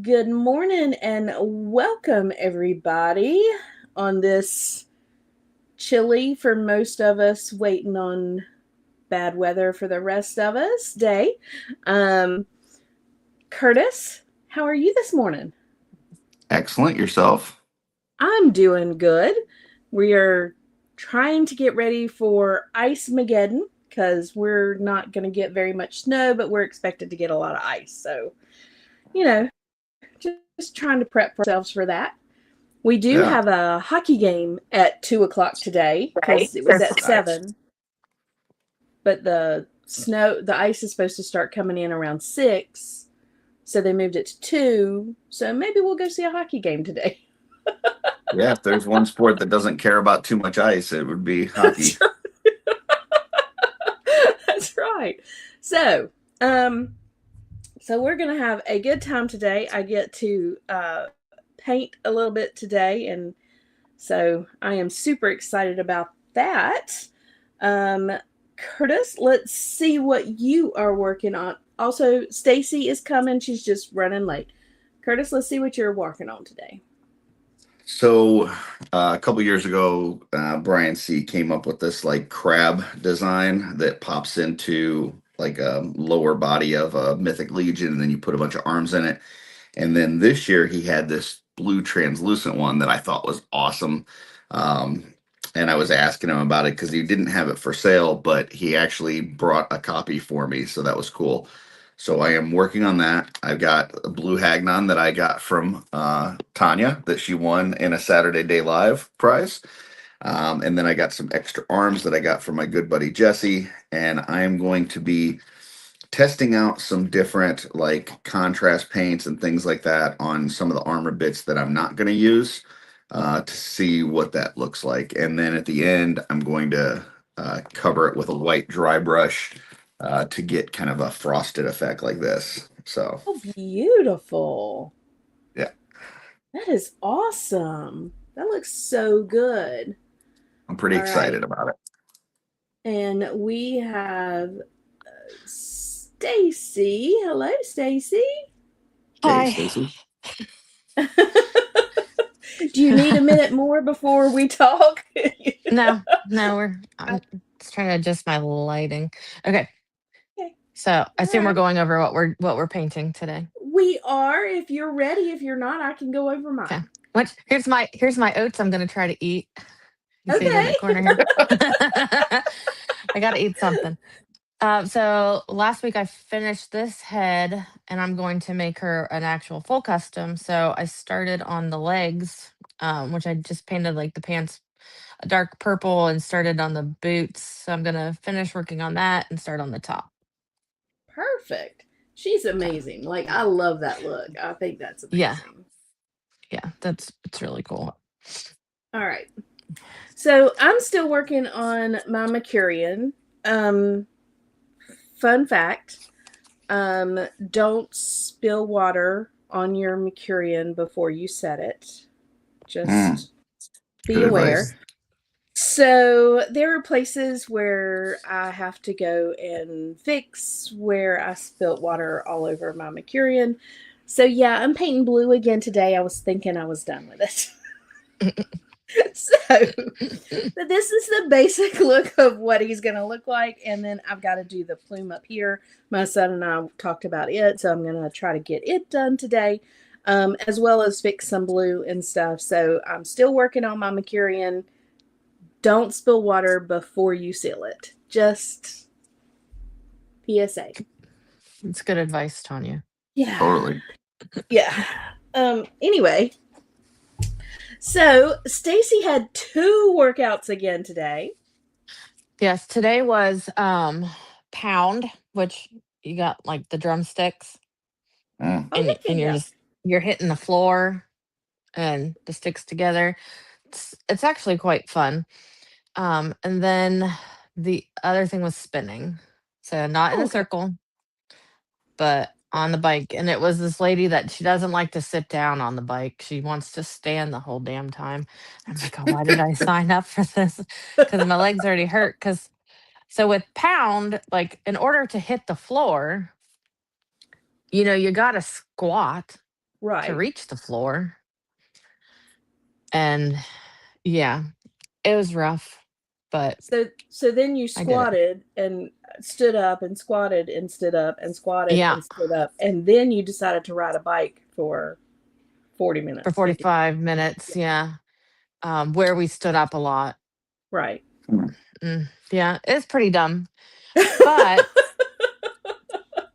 Good morning and welcome, everybody, on this chilly for most of us, waiting on bad weather for the rest of us day. Um, Curtis, how are you this morning? Excellent. Yourself? I'm doing good. We are trying to get ready for Ice Mageddon because we're not going to get very much snow, but we're expected to get a lot of ice. So, you know, just trying to prep ourselves for that. We do Yeah. have a hockey game at 2 o'clock today Right. because it was at Nice. 7, but the ice is supposed to start coming in around 6, so they moved it to 2. So maybe we'll go see a hockey game today. Yeah, if there's one sport that doesn't care about too much ice, it would be hockey. That's right. That's right. So, um, so we're gonna have a good time today. I get to paint a little bit today, and so I am super excited about that. Um, Curtis, let's see what you are working on. Also, Stacy is coming. She's just running late. Curtis, let's see what you're working on today. So, a couple years ago, Brian C came up with this like crab design that pops into like a lower body of a Mythic Legion, and then you put a bunch of arms in it. And then this year, he had this blue translucent one that I thought was awesome. Um, and I was asking him about it because he didn't have it for sale, but he actually brought a copy for me, so that was cool. So I am working on that. I've got a blue Hagnon that I got from Tanya that she won in a Saturday Day Live prize. And then I got some extra arms that I got from my good buddy Jesse. And I am going to be testing out some different like contrast paints and things like that on some of the armor bits that I'm not going to use to see what that looks like. And then at the end, I'm going to cover it with a white dry brush to get kind of a frosted effect like this. So, Oh, beautiful. yeah, That is awesome. That looks so good. I'm pretty All right. excited about it. And we have Stacy. Hello, Stacy. Hey, Hi. Stacy. Do you need a minute more before we talk? No, no, I'm just trying to adjust my lighting. Okay. Okay. So I All assume we're right. going over what we're painting today. We are. If you're ready, if you're not, I can go over Okay. mine. Here's my oats I'm gonna try to eat. You see it in Okay. the corner here. I gotta eat something. So last week I finished this head and I'm going to make her an actual full custom. So I started on the legs, which I just painted like the pants a dark purple and started on the boots. So I'm gonna finish working on that and start on the top. Perfect. She's Yeah. amazing. Like, I love that look. I think that's Yeah. amazing. Yeah. It's really cool. All right. So I'm still working on my Mercurian. Um, Fun fact, don't spill water on your Mercurian before you set it. Mm, Just be good aware. advice. So there are places where I have to go and fix where I spilt water all over my Mercurian. So yeah, I'm painting blue again today. I was thinking I was done with it. So this is the basic look of what he's going to look like. And then I've got to do the plume up here. My son and I talked about it. So I'm going to try to get it done today, as well as fix some blue and stuff. So I'm still working on my Mercurian. Don't spill water before you seal it. Just PSA. It's good advice, Tanya. Yeah. Totally. Yeah. Anyway, so Stacy had 2 workouts again today. Yes, today was pound, which you got like the drumsticks Mm, Oh and yeah, and yeah, you're yeah. just you're hitting the floor and the sticks together. It's actually quite fun. And then the other thing was spinning. So not in Oh, a okay. circle, but on the bike. And it was this lady that she doesn't like to sit down on the bike. She wants to stand the whole damn time. I'm like, oh, why did I sign up for this? Because my legs already hurt. Because so with pound, like in order to hit the floor, you gotta squat Right. reach the floor. And yeah, it was rough, but So then you I did it. squatted and stood up and squatted and stood up and squatted Yeah, and stood up, and then you decided to ride a bike for 40 for minutes, 50. 45 minutes. Yeah. Where we stood up a lot. Right. Yeah, it's pretty dumb. But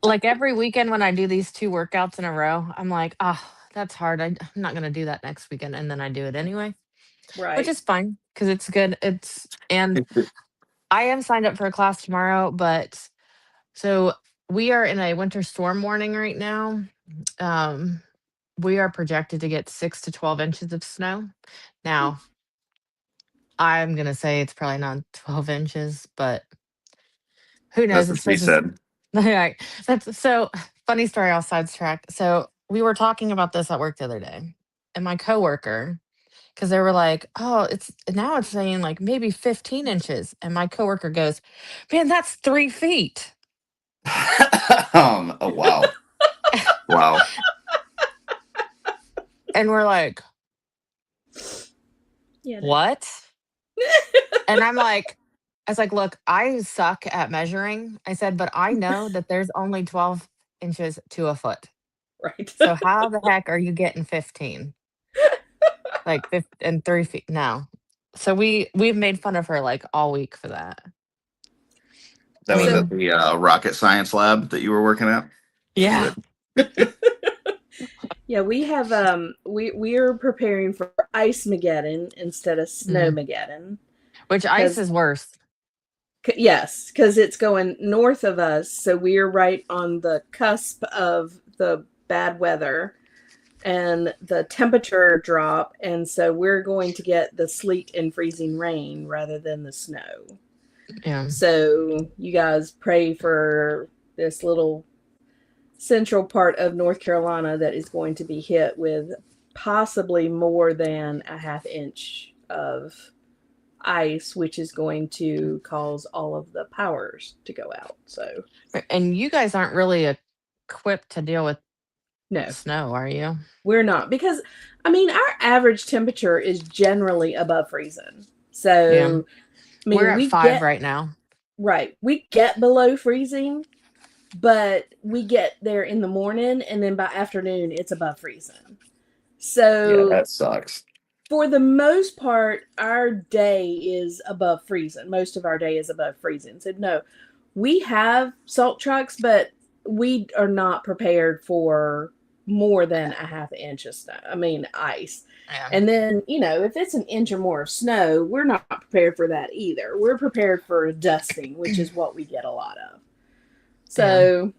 like every weekend when I do these 2 workouts in a row, I'm like, oh, that's hard. I'm not going to do that next weekend. And then I do it anyway, which Right. is fine because it's good. And I am signed up for a class tomorrow, but so we are in a winter storm warning right now. Um, we are projected to get 6 to 12 inches of snow. Now, I'm going to say it's probably not 12 inches, but who That's knows? what It's she supposed to. said. Right. That's so funny story. I'll sidetrack. So we were talking about this at work the other day, and my coworker, because they were like, "Oh, it's saying like maybe 15 inches," and my coworker goes, "Man, that's 3 feet." Oh wow. Wow. And we're like, Yeah. "What?" And I was like, "Look, I suck at measuring." I said, "But I know that there's only 12 inches to a foot. Right. So how the heck are you getting 15? Like 50 and 3 feet? No." So we've made fun of her like all week for that. I That was at mean, the rocket science lab that you were working at. yeah. Yeah, we have we're preparing for Ice Mageddon instead of Mm. Snowmageddon. Which ice is worse. Yes, because it's going north of us, so we're right on the cusp of the bad weather and the temperature drop, and so we're going to get the sleet and freezing rain rather than the snow. Yeah. So you guys pray for this little central part of North Carolina that is going to be hit with possibly more than a half inch of ice, which is going to cause all of the powers to go out. So, And you guys aren't really equipped to deal with no, snow, are you? we're not, because I mean, our average temperature is generally above freezing. So, Yeah. I mean, We're at we 5 get right now. right, we get below freezing, but we get there in the morning, and then by afternoon, it's above freezing. Yeah, So, that sucks. for the most part, our day is above freezing. Most of our day is above freezing. So, no, we have salt trucks, but we are not prepared for more than a half inch of snow. I mean, ice. Yeah. And then, if it's an inch or more of snow, we're not prepared for that either. We're prepared for a dusting, which is what we get a lot of. So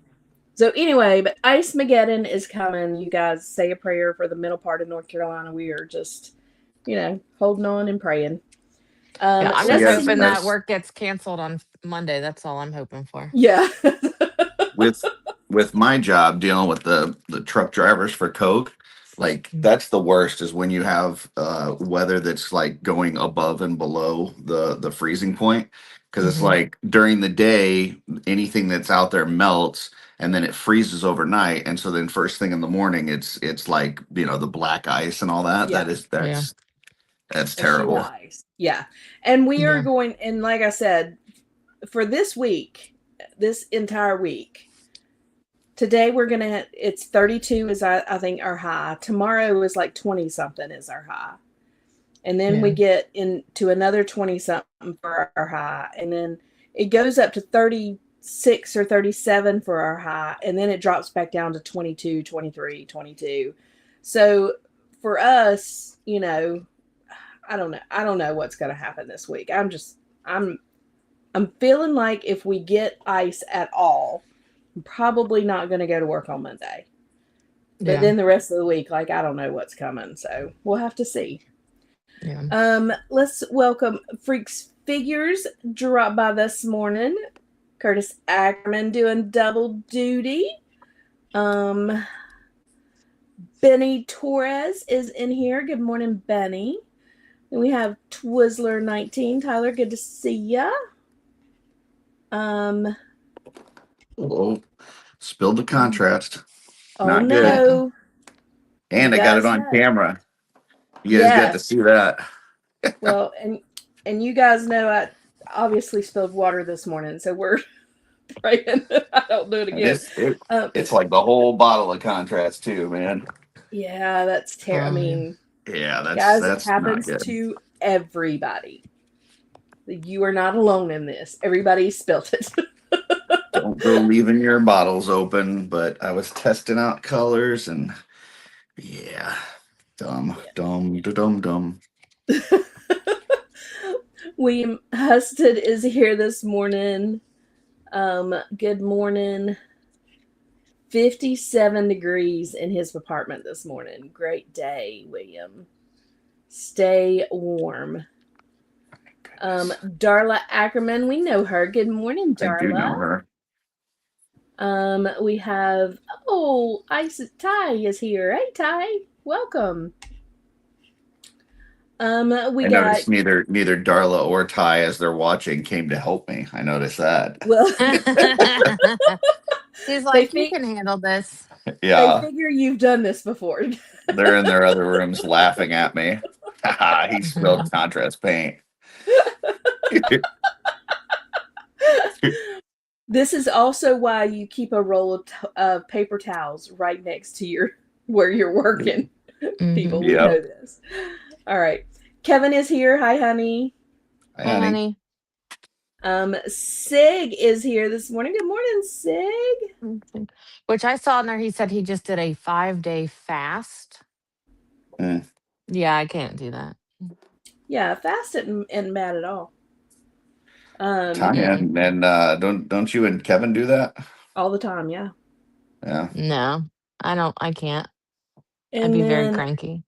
anyway, but Ice Mageddon is coming. You guys say a prayer for the middle part of North Carolina. We are just, holding on and praying. Yeah, I'm just Yeah, hoping that that's- work gets canceled on Monday. That's all I'm hoping for. Yeah. with my job dealing with the truck drivers for Coke, like that's the worst is when you have weather that's like going above and below the freezing point, because it's Mhm. like during the day anything that's out there melts and then it freezes overnight, and so then first thing in the morning it's like the black ice and all that. Yeah. That's A sheet of terrible. ice. Yeah. And we are Yeah. going, and like I said, for this week, this entire week, today it's 32 is I think our high. Tomorrow is like 20 something is our high. And then we Yeah. get into another 20 something for our high. And then it goes up to 36 or 37 for our high. And then it drops back down to 22, 23, 22. So for us, I don't know. I don't know what's going to happen this week. I'm feeling like if we get ice at all, I'm probably not going to go to work on Monday. But Yeah. then the rest of the week, like, I don't know what's coming. So we'll have to see. Yeah. Let's welcome Freaks Figures dropped by this morning. Curtis Ackerman doing double duty. Benny Torres is in here. Good morning, Benny. And we have Twizzler 19. Tyler, good to see ya. Oh, spilled the contrast. Oh Not good. no. And You I got it guys on know. camera. You guys got to Yes. see that. Well, and you guys know I obviously spilled water this morning, so we're praying I don't do it And again. it's like the whole bottle of contrast too, man. Yeah, that's terrible. I mean, Yeah, guys, it that's not happens good. to everybody. You are not alone in this. Everybody spilt it. Don't go leaving your bottles open. But I was testing out colors and yeah, dumb. William Husted is here this morning. Good morning. 57 degrees in his apartment this morning. Great day, William. Stay warm. Darla Ackerman, we know her. Good morning, Darla. I do know her. We have Ice Ty is here. Hey Ty, welcome. I noticed neither Darla or Ty, as they're watching, came to help me. I noticed that. Well, He's like, you can handle this. Yeah. They figure you've done this before. They're in their other rooms laughing at me. He spilled contrast paint. This is also why you keep a roll of paper towels right next to where you're working. People, we know this. All right. Kevin is here. Hi, honey. Hi, honey. Sig is here this morning. Good morning, Sig. Which I saw in there, he said he just did a 5-day fast. Yeah, I can't do that. Yeah, fast isn't bad at all. Tanya, and don't you and Kevin do that all the time? Yeah. Yeah. No, I can't. And I'd be very cranky.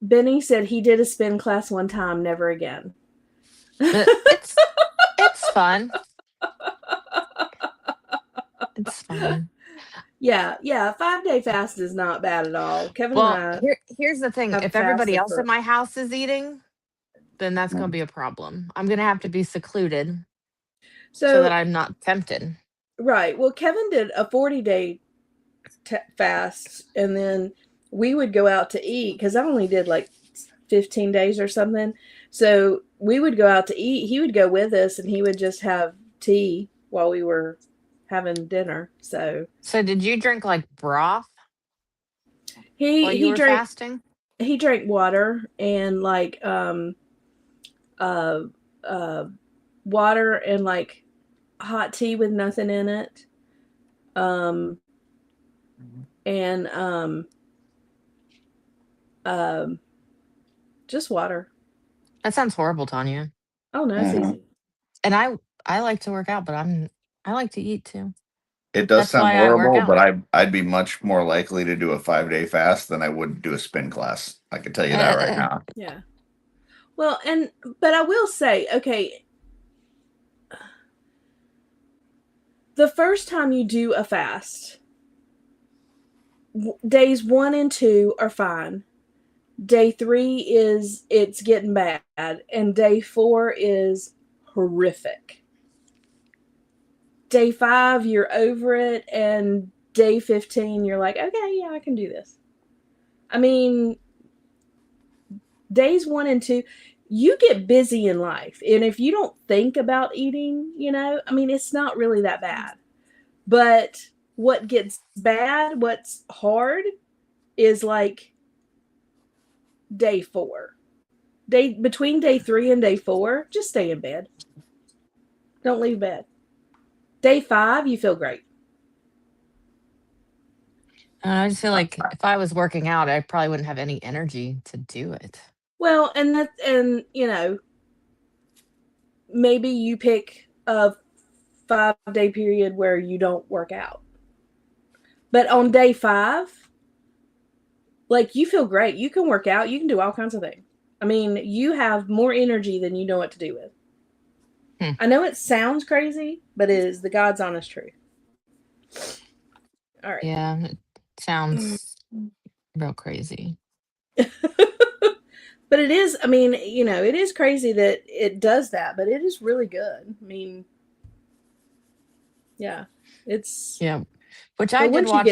Benny said he did a spin class one time, never again. It's fun. It's fun. Yeah. 5-day fast is not bad at all. Kevin well, and I here's the thing. If everybody else in my house is eating, then that's going to be a problem. I'm going to have to be secluded so that I'm not tempted. Right. Well, Kevin did a 40-day fast, and then we would go out to eat because I only did like 15 days or something. So we would go out to eat. He would go with us, and he would just have tea while we were having dinner. So did you drink like broth? He drank fasting? He drank water and like water and like hot tea with nothing in it. Just water. That sounds horrible, Tanya. Oh no, it's easy. And I like to work out, but I like to eat too. It does sound horrible, but I'd be much more likely to do a 5-day fast than I would do a spin class. I can tell you that right now. Yeah. Well, but I will say, okay, the first time you do a fast, days 1 and 2 are fine. Day 3 it's getting bad, and day 4 is horrific. Day 5, you're over it, and day 15, you're like, okay, yeah, I can do this. I mean, days 1 and 2, you get busy in life, and if you don't think about eating, I mean, it's not really that bad. But what gets bad, what's hard, is like day 4. Between day 3 and day 4, just stay in bed. Don't leave bed. Day 5, you feel great. I just feel like if I was working out, I probably wouldn't have any energy to do it. Well, and maybe you pick a 5-day period where you don't work out. But on day 5, like, you feel great. You can work out. You can do all kinds of things. I mean, you have more energy than you know what to do with. I know it sounds crazy, but it is the God's honest truth. All right. Yeah, it sounds real crazy. But it is, I mean, it is crazy that it does that, but it is really good. I mean, yeah, it's... Yeah, which I did watch.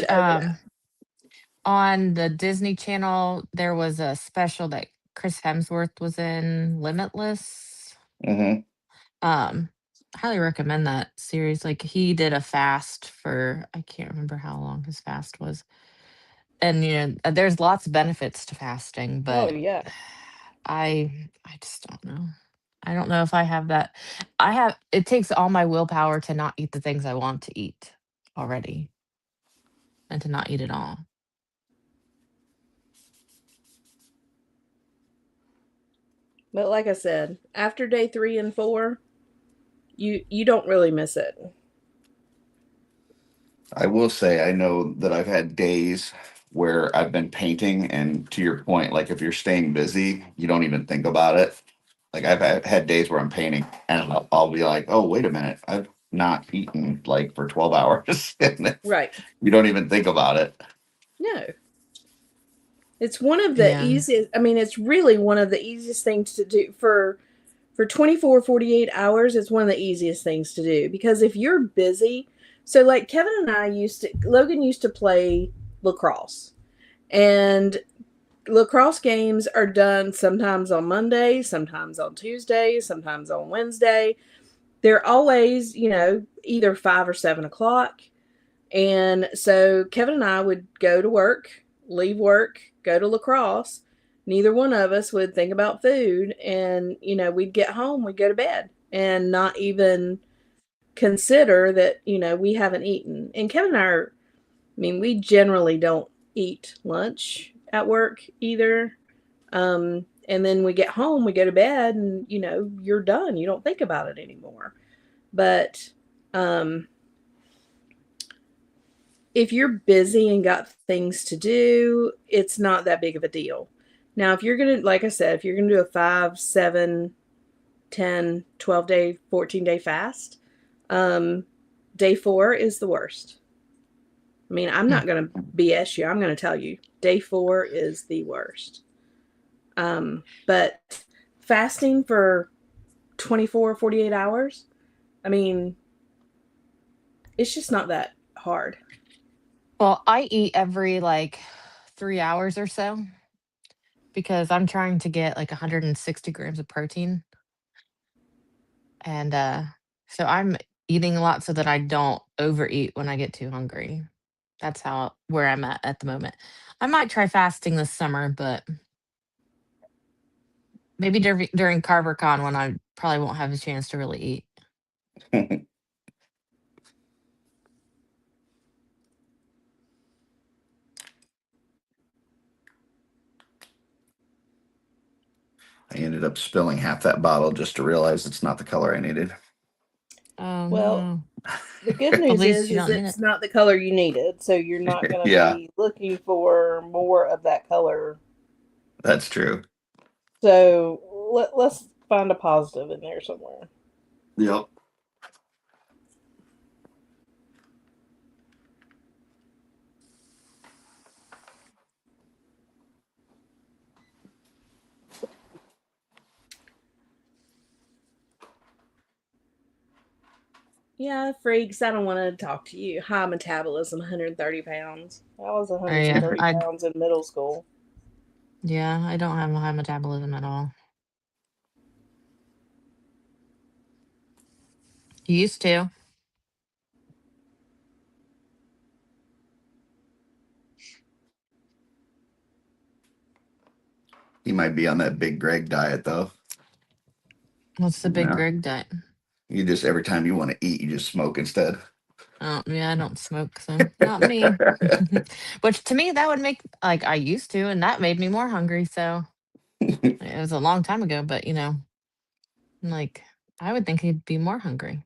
On the Disney Channel, there was a special that Chris Hemsworth was in, Limitless. Hmm. Um, Highly recommend that series. Like he did a fast for I can't remember how long his fast was. And there's lots of benefits to fasting, Oh but yeah. I just don't know. I don't know if I have that. It takes all my willpower to not eat the things I want to eat already and to not eat it all. But like I said, after day 3 and 4, you don't really miss it. I will say I know that I've had days where I've been painting, and to your point, like if you're staying busy, you don't even think about it. Like had days where I'm painting, and I'll be like, "Oh, wait a minute, I've not eaten like for 12 hours," and Right. you don't even think about it. No. It's one of the Yeah. easiest, I mean, it's really one of the easiest things to do for 24, 48 hours. It's one of the easiest things to do because if you're busy, so like Kevin and Logan used to play lacrosse, and lacrosse games are done sometimes on Monday, sometimes on Tuesday, sometimes on Wednesday. They're always, either 5 or 7 o'clock. And so Kevin and I would go to work, leave work, go to lacrosse. Neither one of us would think about food. And, we'd get home, we'd go to bed and not even consider that, we haven't eaten. And Kevin and I we generally don't eat lunch at work either. And then we get home, we go to bed, and, you're done. You don't think about it anymore. But, if you're busy and got things to do, it's not that big of a deal. Now, if you're going to, like I said, if you're going to do a 5, 7, 10, 12 day, 14-day fast, day 4 is the worst. I'm Hmm. not going to BS you. I'm going to tell you, day 4 is the worst. But fasting for 24, 48 hours, I mean, it's just not that hard. Well, I eat every like 3 hours or so because I'm trying to get like 160 grams of protein. And so I'm eating a lot so that I don't overeat when I get too hungry. That's where I'm at the moment. I might try fasting this summer, but maybe during CarverCon when I probably won't have a chance to really eat. I ended up spilling half that bottle just to realize it's not the color I needed. Oh Well, no. the good At news least is you is don't need it's it. not the color you needed, so you're not going to Yeah, be looking for more of that color. that's true. So let's find a positive in there somewhere. Yep. Yeah, freaks, I don't want to talk to you. High metabolism, 130 pounds. I was Yeah, 130 pounds in middle school. I don't have a high metabolism at all. Used to. He might be on that Big Greg diet though. What's the You big know, Greg diet? you just every time you want to eat, you just smoke instead. Oh, yeah, I don't smoke, so not me. Which to me, that would make like I used to, and that made me more hungry. So it was a long time ago, but like I would think he'd be more hungry.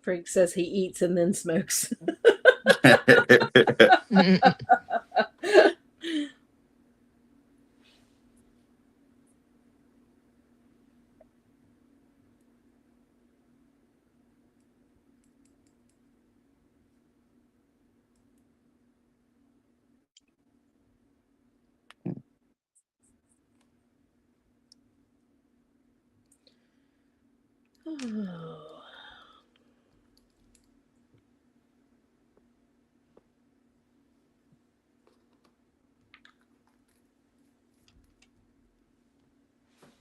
Freak says he eats and then smokes. Oh.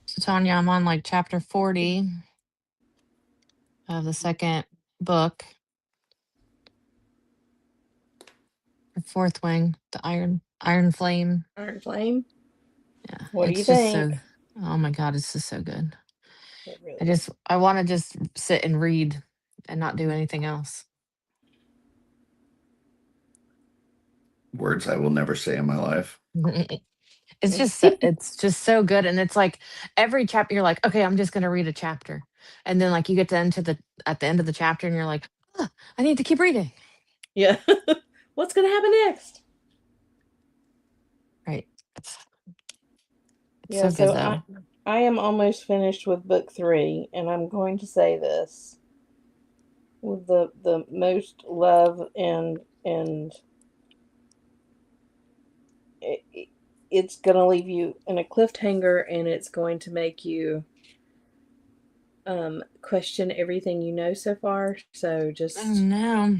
So Tanya, I'm on like chapter 40 of the second book, or Fourth Wing, the Iron Flame. Iron Flame. Yeah, What do you it's just so. think? Oh my god, it's just so good. It really is. I want to just sit and read and not do anything else. Words I will never say in my life. It's just so good, and it's like every chapter you're like, okay, I'm just gonna read a chapter, and then like you get to at the end of the chapter, and you're like, "Ah, I need to keep reading." Yeah. What's going to happen next? Right? It's Yeah, so good so though. I am almost finished with book 3, and I'm going to say this with the most love, and it's going to leave you in a cliffhanger, and it's going to make you question everything you know so far. So Oh just no.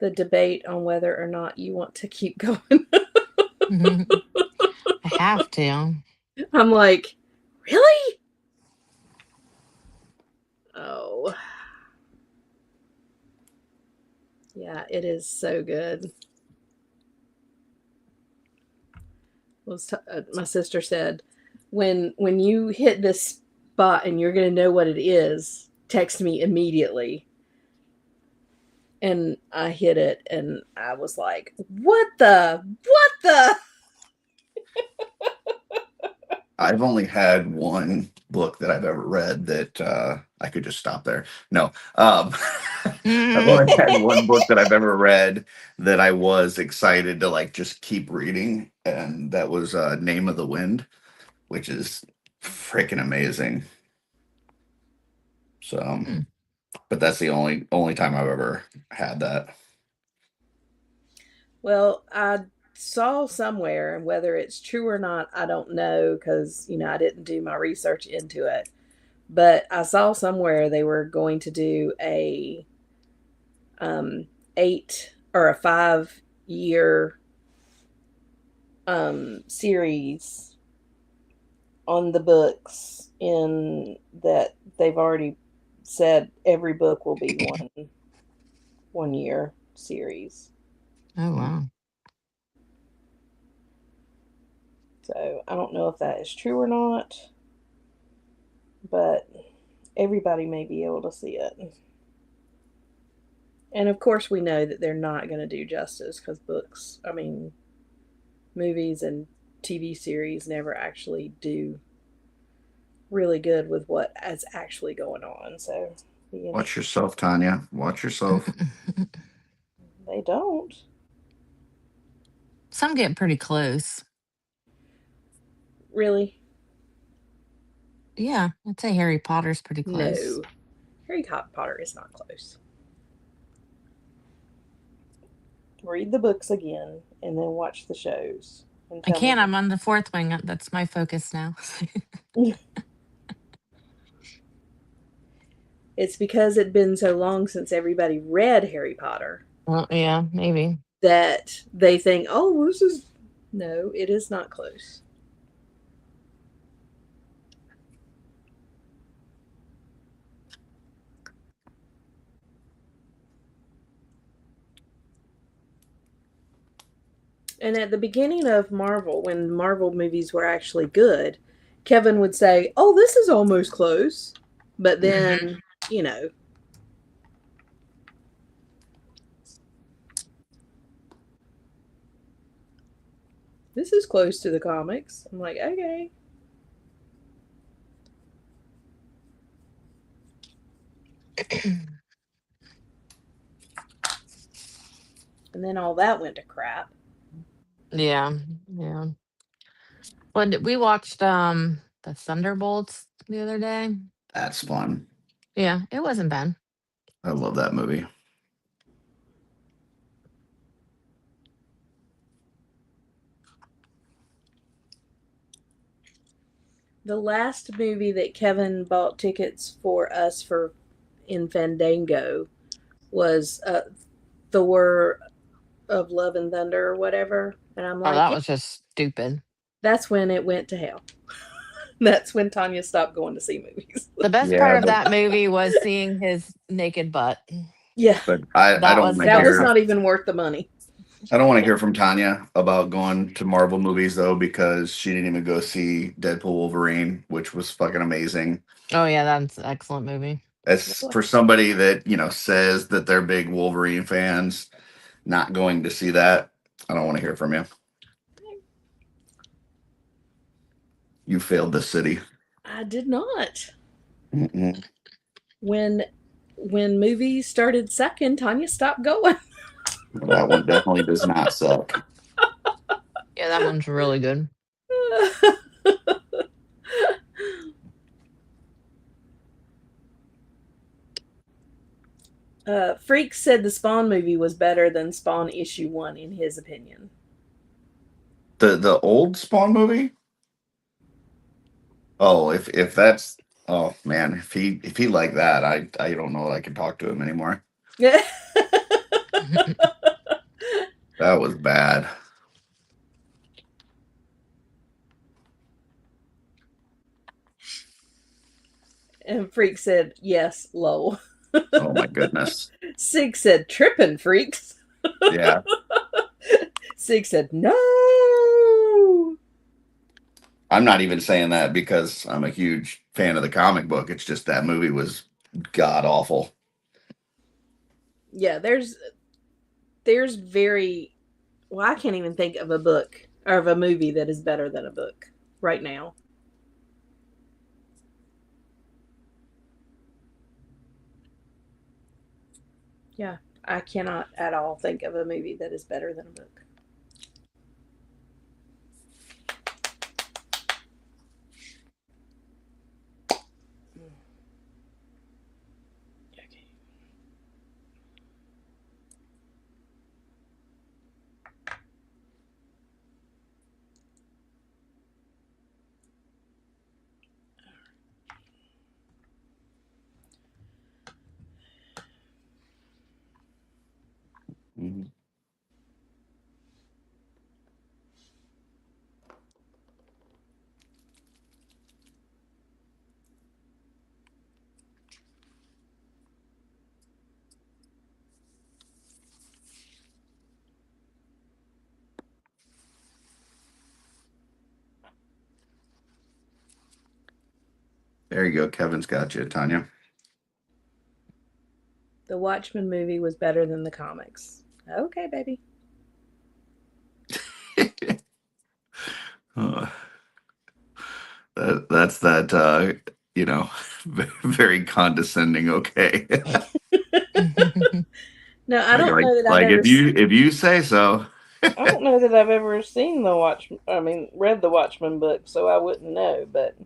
the debate on whether or not you want to keep going. I have to. I'm like, really? Oh, yeah, it is so good. My sister said, when you hit this spot and you're going to know what it is, text me immediately. And I hit it, and I was like, what the? I've only had one book that I've ever read that I could just stop there. No, I've only had one book that I've ever read that I was excited to like just keep reading, and that was Name of the Wind, which is freaking amazing. So, but that's the only time I've ever had that. Well, I saw somewhere, whether it's true or not, I don't know, because I didn't do my research into it. But I saw somewhere they were going to do a 8 or a 5-year series on the books, in that they've already said every book will be one year series. Oh wow. So I don't know if that is true or not, but everybody may be able to see it. And of course, we know that they're not going to do justice, because movies and TV series never actually do really good with what is actually going on. So, Watch yourself, Tanya. Watch yourself. they don't. Some get pretty close. Really? Yeah, I'd say Harry Potter's pretty close. No. Harry Potter is not close. Read the books again and then watch the shows and I tell can't. me. I'm on the Fourth Wing. That's my focus now. It's because it'd been so long since everybody read Harry Potter Well, yeah, maybe. that they think, oh, this is. No, it is not close. And at the beginning of Marvel, when Marvel movies were actually good, Kevin would say, oh, this is almost close. But then, this is close to the comics. I'm like, okay. And then all that went to crap. Yeah, yeah. We watched the Thunderbolts the other day. That's fun. Yeah, it wasn't bad. I love that movie. The last movie that Kevin bought tickets for us for in Fandango was Thor of Love and Thunder or whatever. And I'm Oh, like, that yeah, was just stupid. that's when it went to hell. That's when Tanya stopped going to see movies. The best Yeah, part of that movie was seeing his naked butt. Yeah, but I That don't was want to that was hear. not even worth the money. I don't want to hear from Tanya about going to Marvel movies though, because she didn't even go see Deadpool Wolverine, which was fucking amazing. Oh yeah, that's an excellent movie. As for somebody that says that they're big Wolverine fans, not going to see that, I don't want to hear from you. You failed the city. I did not. Mm-mm. When movies started sucking, Tanya stopped going. That one definitely does not suck. Yeah, that one's really good. Freak said the Spawn movie was better than Spawn issue 1 in his opinion. The old Spawn movie. Oh, if that's oh man, if he like that, I don't know that I can talk to him anymore. That was bad. And Freak said, yes, lol. Oh my goodness. Sig said, tripping freaks. Yeah. Sig said, no. I'm not even saying that because I'm a huge fan of the comic book. It's just that movie was god awful. Yeah, there's very well, I can't even think of a book or of a movie that is better than a book right now. Yeah, I cannot at all think of a movie that is better than a book. Okay. Mhm. There you go. Kevin's got you, Tanya. The Watchmen movie was better than the comics. Okay, baby. Uh, that's that very condescending. Okay. No, I like don't like know that I've like ever. if you say so. I don't know that I've ever seen the Watch. I mean, read the Watchmen book, so I wouldn't know. But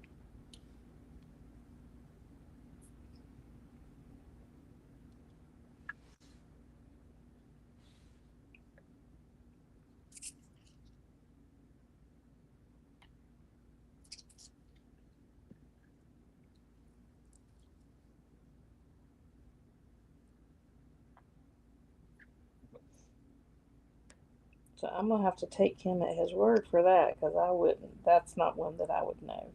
so I'm gonna have to take him at his word for that because I wouldn't. That's not one that I would know.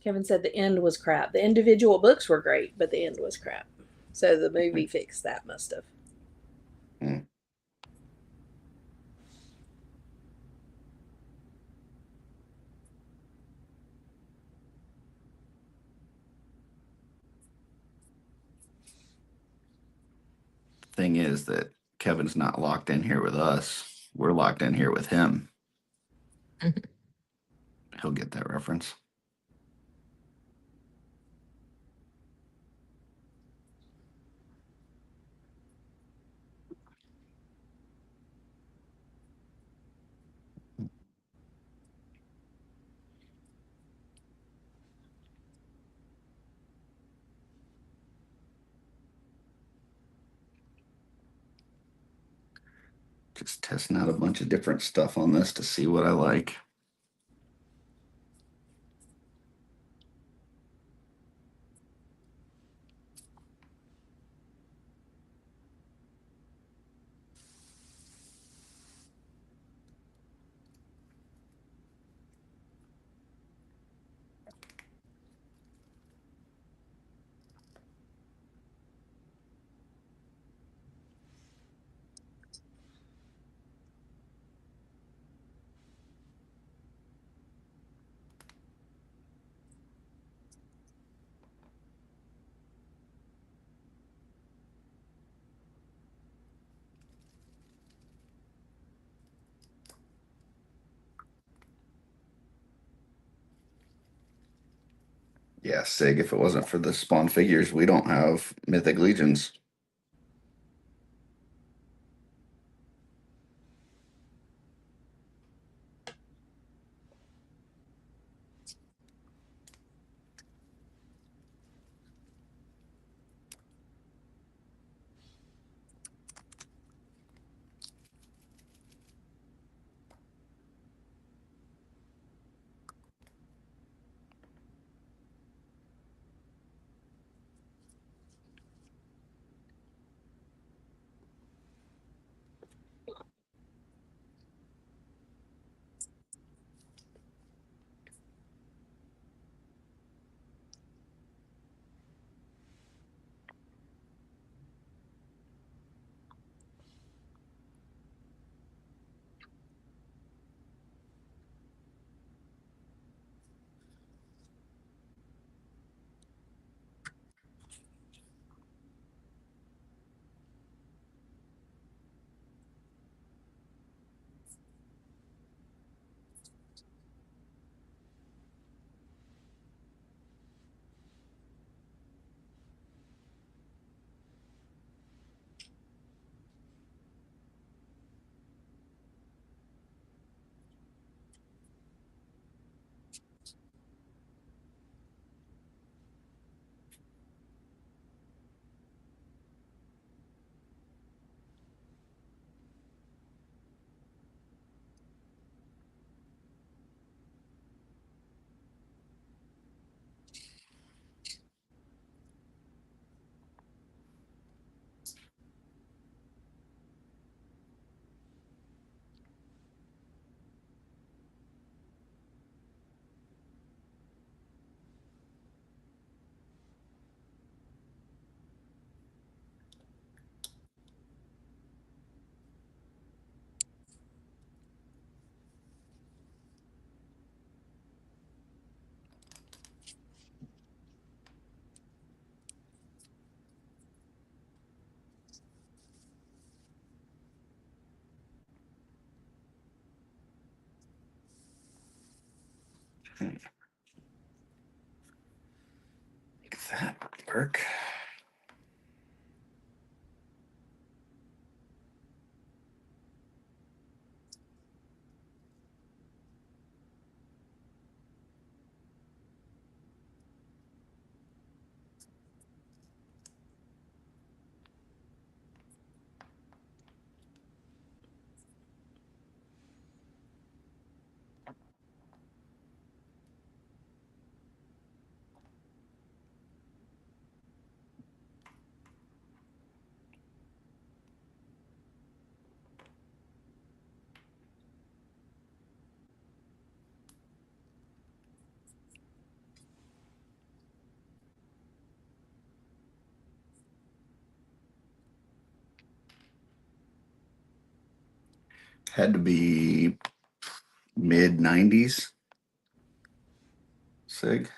Kevin said the end was crap. The individual books were great, but the end was crap. So the movie fixed that, must have. Hmm. Thing is that Kevin's not locked in here with us. We're locked in here with him. He'll get that reference. Just testing out a bunch of different stuff on this to see what I like. Yeah, Sig, if it wasn't for the Spawn figures, we don't have Mythic Legions. Make that work. Had to be mid 90s. Sig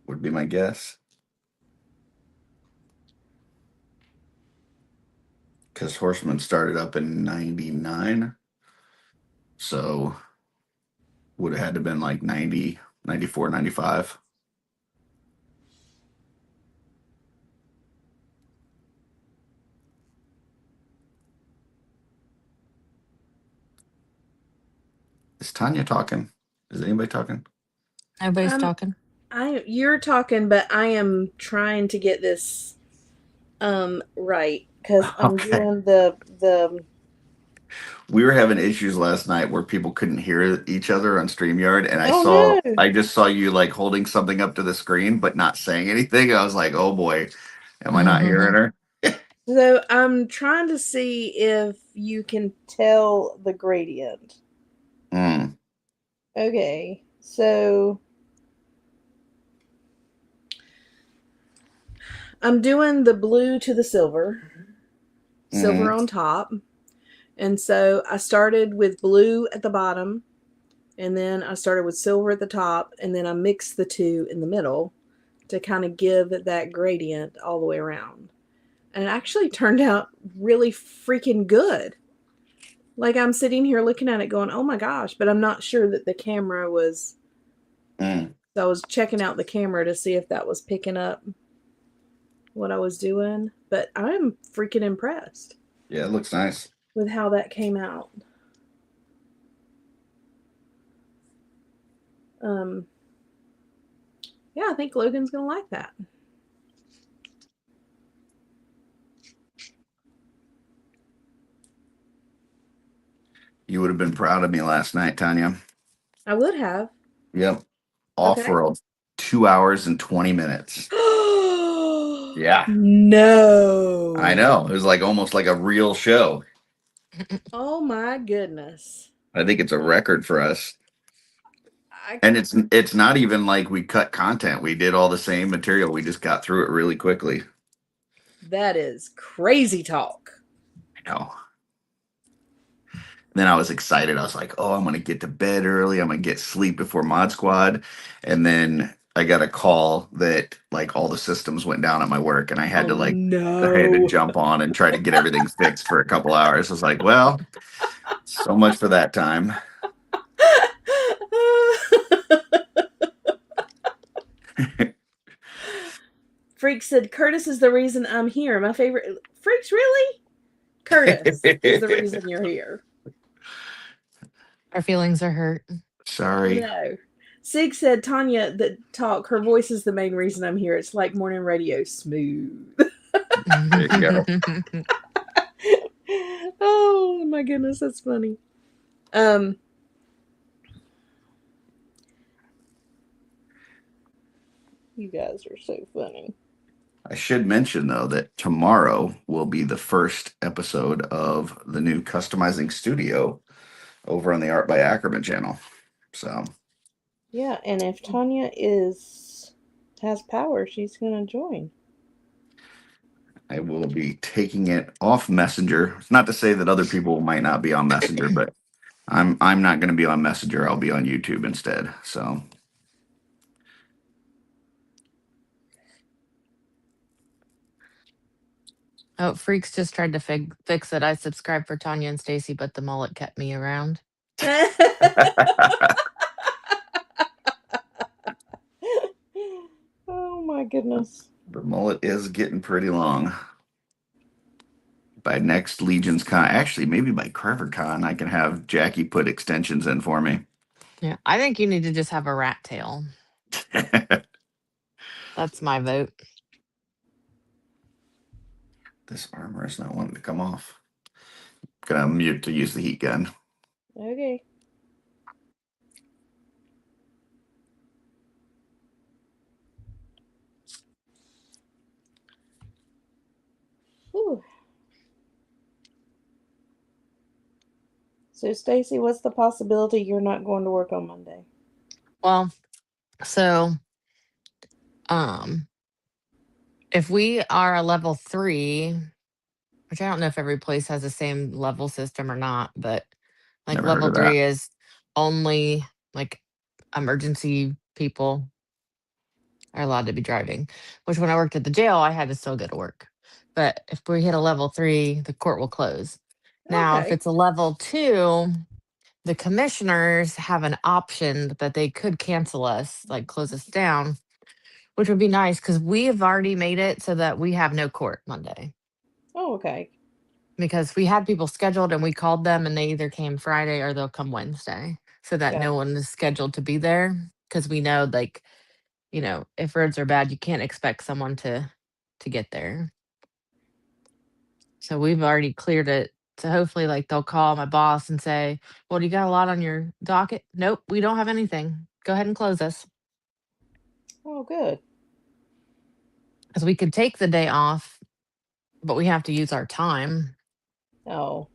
would be my guess. Because Horseman started up in 99. So would have had to been like 90, 94, 95. Is Tanya talking? Is anybody talking? Nobody's Um, talking. You're talking, but I am trying to get this right. because I'm Okay. doing the. We were having issues last night where people couldn't hear each other on StreamYard, and Oh no! I just saw you like holding something up to the screen but not saying anything. I was like, oh boy, am I not hearing her? So I'm trying to see if you can tell the gradient. Mm, Okay, so I'm doing the blue to the silver hmm on top. And so I started with blue at the bottom, and then I started with silver at the top, and then I mixed the two in the middle to kind of give that gradient all the way around. And it actually turned out really freaking good. Like I'm sitting here looking at it going, oh my gosh, but I'm not sure that the camera was. mm. So I was checking out the camera to see if that was picking up what I was doing. But I'm freaking impressed Yeah, it looks nice. with how that came out. Um, yeah, I think Logan's gonna like that. You would have been proud of me last night, Tanya. I would have. Yep. Off Okay. world, 2 hours and 20 minutes. Yeah, I No. know. It was like almost like a real show. Oh my goodness. I think it's a record for us. I And it's not even like we cut content. We did all the same material. We just got through it really quickly. that is crazy talk. I know. Then I was excited. I was like, "Oh, I'm gonna get to bed early. I'm gonna get sleep before Mod Squad." And then I got a call that like all the systems went down at my work, and Oh I had to no. jump on and try to get everything fixed for a couple hours. I was like, "Well, so much for that time." Freak said Curtis is the reason I'm here. My favorite Freaks, really? Curtis is the reason you're here. Our feelings are hurt. Sorry. No. Sig said Tanya that talk, her voice is the main reason I'm here. It's like morning radio smooth. There you go. Oh my goodness, that's funny. You guys are so funny. I should mention though that tomorrow will be the first episode of the new customizing studio over on the Art by Ackerman channel. So Yeah, and if Tanya has power, she's gonna join. I will be taking it off Messenger. It's not to say that other people might not be on Messenger, but I'm not going to be on Messenger. I'll be on YouTube instead. So Oh, Freaks just tried to fix it. I subscribed for Tanya and Stacy, but the mullet kept me around. Oh my goodness. the mullet is getting pretty long. By next Legion's Con, actually, maybe by CreverCon, I can have Jackie put extensions in for me. Yeah, I think you need to just have a rat tail. That's my vote. This armor is not wanting to come off. Gonna mute to use the heat gun. Okay. Whew. So Stacy, what's the possibility you're not going to work on Monday? Well, so if we are a level 3, which I don't know if every place has the same level system or not, but like Never heard level of that. 3 is only like emergency people are allowed to be driving, which when I worked at the jail, I had to still go to work. But if we hit a level 3, the court will close. Now, if Okay. it's a level 2, the commissioners have an option that they could cancel us, like close us down, which would be nice because we have already made it so that we have no court Monday. Oh, okay. Because we had people scheduled and we called them and they either came Friday or they'll come Wednesday so that no one is scheduled to be there. Because we know, like, if roads are bad, you can't expect someone to get there. So we've already cleared it. So hopefully, like, they'll call my boss and say, "Well, do you got a lot on your docket?" Nope, we don't have anything. Go ahead and close us. Oh, good. Because we could take the day off, but we have to use our time. Oh,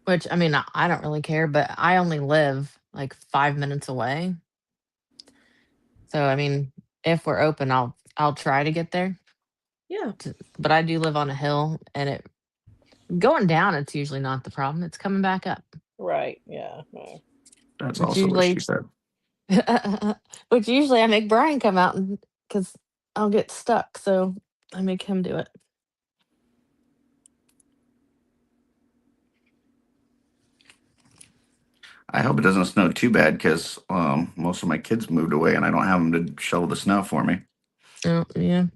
Which, I mean, I don't really care, but I only live like 5 minutes away. So I mean, if we're open, I'll try to get there. yeah. But I do live on a hill, and it going down, it's usually not the problem. It's coming back up, Right. Yeah. No. That's which also what she usually, said. which usually I make Brian come out and because I'll get stuck, so I make him do it. I hope it doesn't snow too bad because most of my kids moved away and I don't have them to shovel the snow for me. Oh yeah,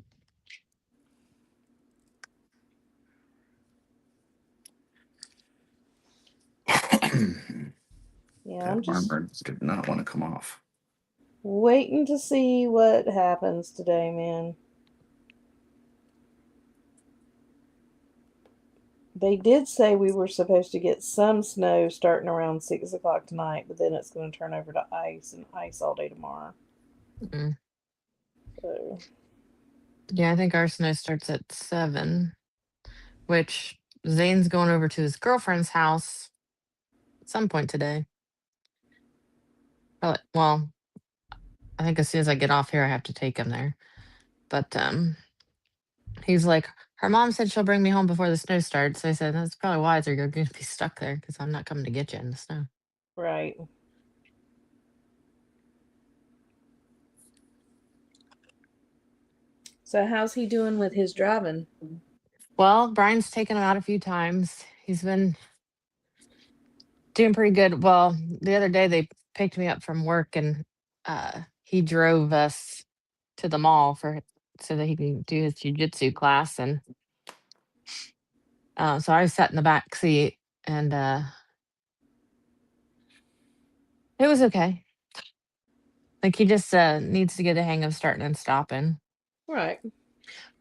Yeah. I'm That just armor did not want to come off. waiting to see what happens today, man. They did say we were supposed to get some snow starting around 6 o'clock tonight, but then it's going to turn over to ice and ice all day tomorrow. mm. So, Yeah. I think our snow starts at 7, which Zane's going over to his girlfriend's house at some point today. Well, I think as soon as I get off here, I have to take him there. But he's like, her mom said she'll bring me home before the snow starts. So I said, that's probably wiser. You're going to be stuck there because I'm not coming to get you in the snow. right. So, how's he doing with his driving? Well, Brian's taken him out a few times. He's been doing pretty good. Well, the other day they picked me up from work and he drove us to the mall for so that he can do his jujitsu class. And so I sat in the back seat and it was okay. Like he just needs to get the hang of starting and stopping. Right.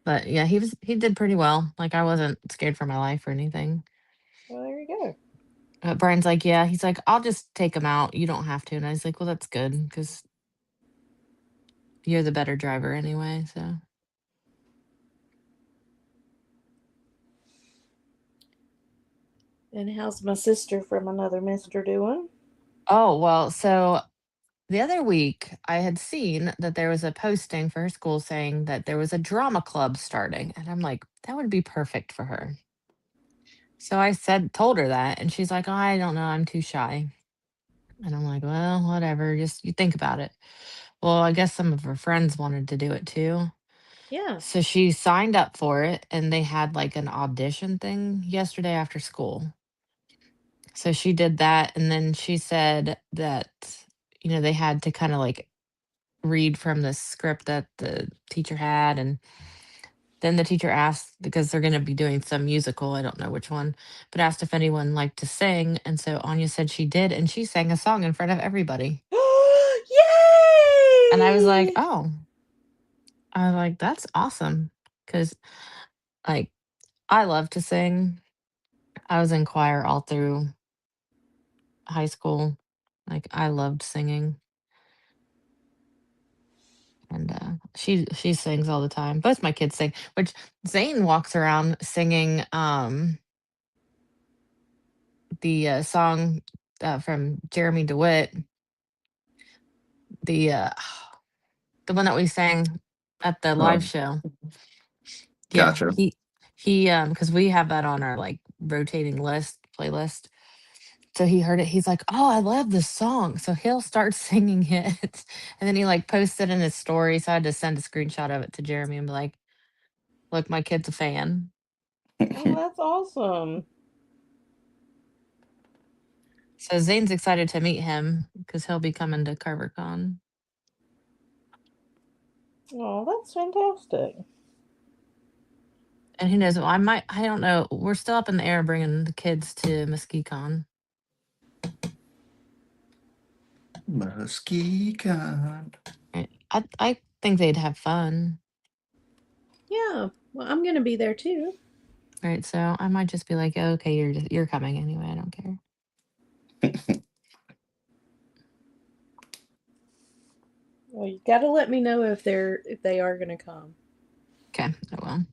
But yeah, he did pretty well. Like I wasn't scared for my life or anything. Well, there you go. But Brian's like, yeah, he's like, I'll just take him out. You don't have to. And I was like, well, that's good because you're the better driver anyway. So And how's my sister from another mister doing? oh well, so the other week I had seen that there was a posting for her school saying that there was a drama club starting. And I'm like, that would be perfect for her. So I told her that, and she's like, oh, I don't know, I'm too shy. And I'm like, well, whatever, just you think about it. Well, I guess some of her friends wanted to do it too. Yeah. So she signed up for it and they had like an audition thing yesterday after school. So she did that and then she said that they had to kind of like read from the script that the teacher had and then the teacher asked because they're going to be doing some musical, I don't know which one, but asked if anyone liked to sing and so Anya said she did and she sang a song in front of everybody. And I was like, Yay! "Oh." I was like, "That's awesome." Cuz like I love to sing. I was in choir all through high school. Like I loved singing. And she sings all the time. Both my kids sing, which Zane walks around singing the song from Jeremy DeWitt, the the one that we sang at the live Oh, show. Yeah, gotcha. he because we have that on our like rotating playlist. So he heard it. He's like, "Oh, I love this song." So he'll start singing it, and then he like posts it in his story. So I had to send a screenshot of it to Jeremy and be like, "Look, my kid's a fan." Oh, that's awesome. So Zane's excited to meet him because he'll be coming to CarverCon. Oh, that's fantastic. And who knows? I don't know. We're still up in the air bringing the kids to MesquiCon. MesquiCon. I think they'd have fun. Yeah. Well, I'm going to be there too. Right. So I might just be like, "Oh, okay, you're coming anyway. I don't care." Well, you got to let me know if they are going to come. Okay, I will.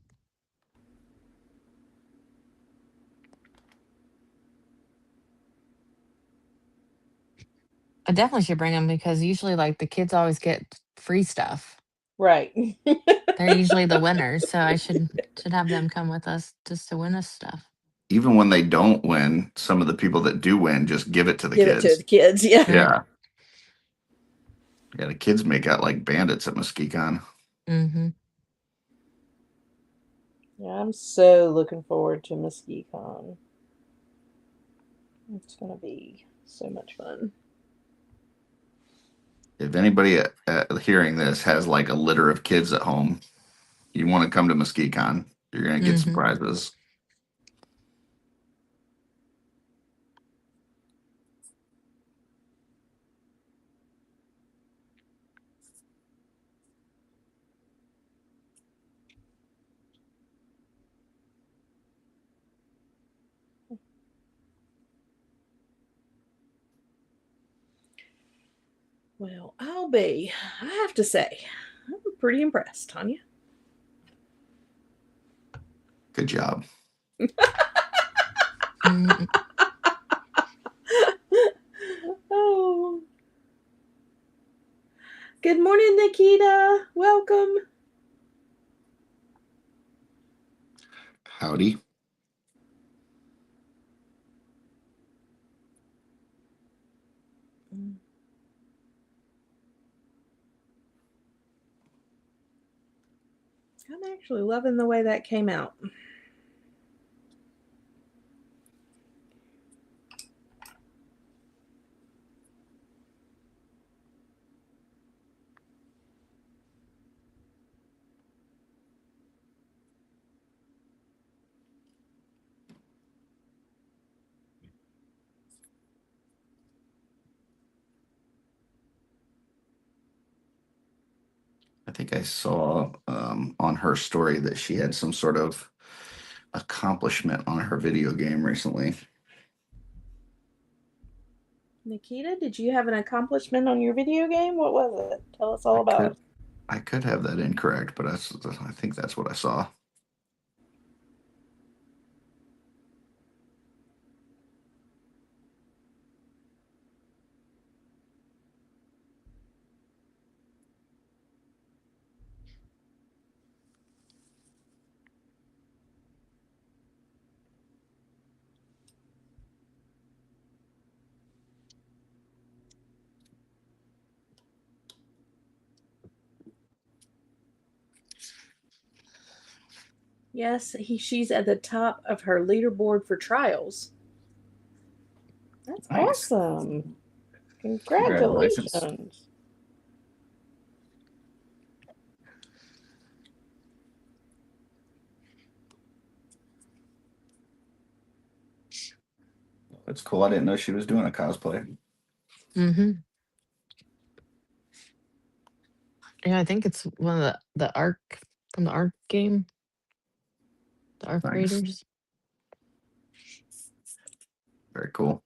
I definitely should bring them because usually, like, the kids always get free stuff. Right. They're usually the winners, so I should have them come with us just to win us stuff. Even when they don't win, some of the people that do win just give it to the Give it to the kids. kids. Yeah. Right. Yeah. Yeah, the kids make out like bandits at Muskegon. Mm-hmm. Yeah, I'm so looking forward to Muskegon. It's going to be so much fun. If anybody hearing this has like a litter of kids at home, you want to come to Muskegon, you're going to get Mm-hmm. surprises. Well, I have to say, I'm pretty impressed, Tanya. Good job. Mm-hmm. Oh. Good morning, Nikita. Welcome. Howdy. I'm actually loving the way that came out. I think I saw on her story that she had some sort of accomplishment on her video game recently. Nikita, did you have an accomplishment on your video game? What was it? Tell us all I about could it. I could have that incorrect, but I think that's what I saw. Yes, she's at the top of her leaderboard for trials. That's Nice. awesome. Congratulations. Congratulations. That's cool. I didn't know she was doing a cosplay. Mm-hmm. Yeah, I think it's one of the Ark from the Ark game, the Ark Nice. Raiders. Very cool.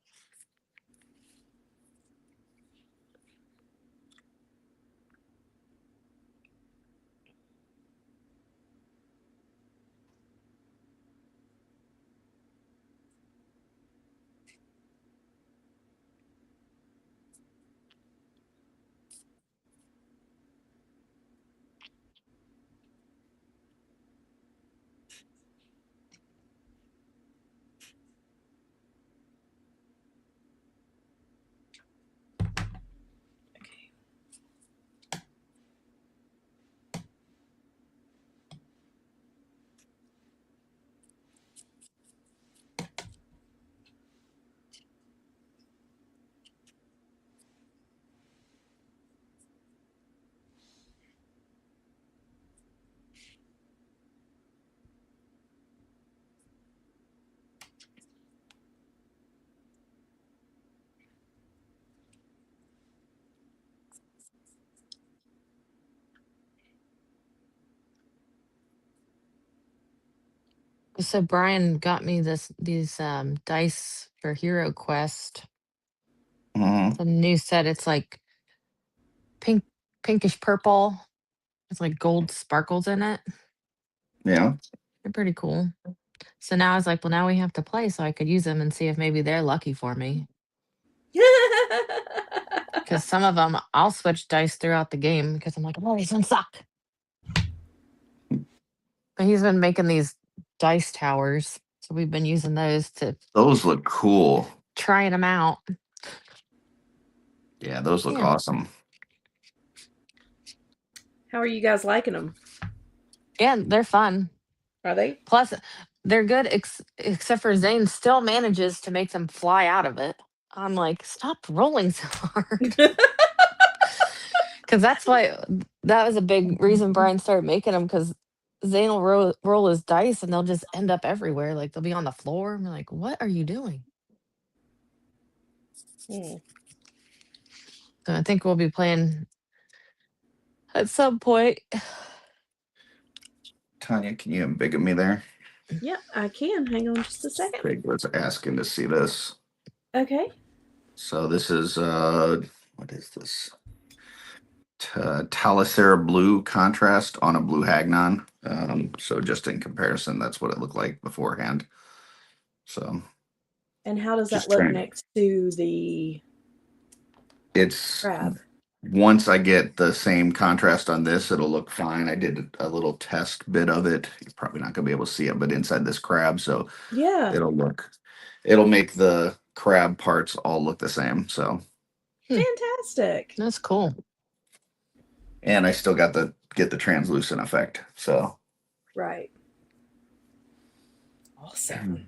So Brian got me these dice for Hero Quest. Mhm. The new set. It's like pinkish purple. It's like gold sparkles in it. Yeah. They're pretty cool. So now I was like, well, now we have to play so I could use them and see if maybe they're lucky for me. Because some of them I'll switch dice throughout the game because I'm like, oh, these ones suck. But he's been making these dice towers. So we've been using those to Those look cool. trying them out. Yeah, those look Yeah. awesome. How are you guys liking them? Yeah, they're fun. Are they? Plus, they're good, except for Zane still manages to make them fly out of it. I'm like, stop rolling so hard. Because that's why that was a big reason Brian started making them. Because Zane will roll his dice and they'll just end up everywhere. Like they'll be on the floor. I'm like, what are you doing? Hmm. So I think we'll be playing at some point. Tanya, can you embiggen me there? Yeah, I can. Hang on just a second. Craig was asking to see this. Okay. So this is what is this? Talasera blue contrast on a blue Hagnon. So just in comparison, that's what it looked like beforehand. So And how does just that look trying. next to the It's crab? once I get the same contrast on this, it'll look fine. I did a little test bit of it. You're probably not gonna be able to see it, but inside this crab, so Yeah. it'll make the crab parts all look the same. So Fantastic. That's cool. and I still got get the translucent effect. So Right. Awesome.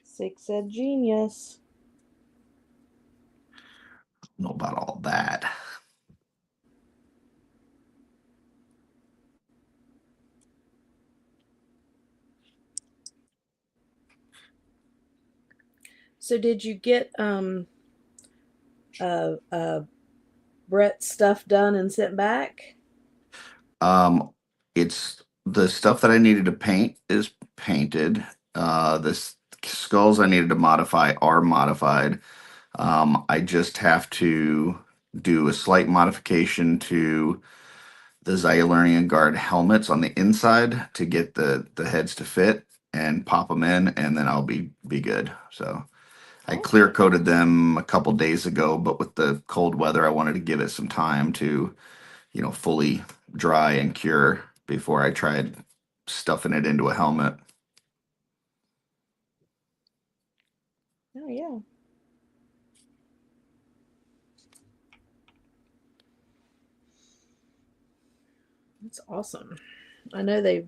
Six said genius. know about all that. So did you get Brett's stuff done and sent back? It's the stuff that I needed to paint is painted. The skulls I needed to modify are modified. I just have to do a slight modification to the Xyluria Guard helmets on the inside to get the heads to fit and pop them in, and then I'll be good. So I clear coated them a couple days ago, but with the cold weather, I wanted to give it some time to, fully dry and cure before I tried stuffing it into a helmet. Oh yeah. That's awesome. I know they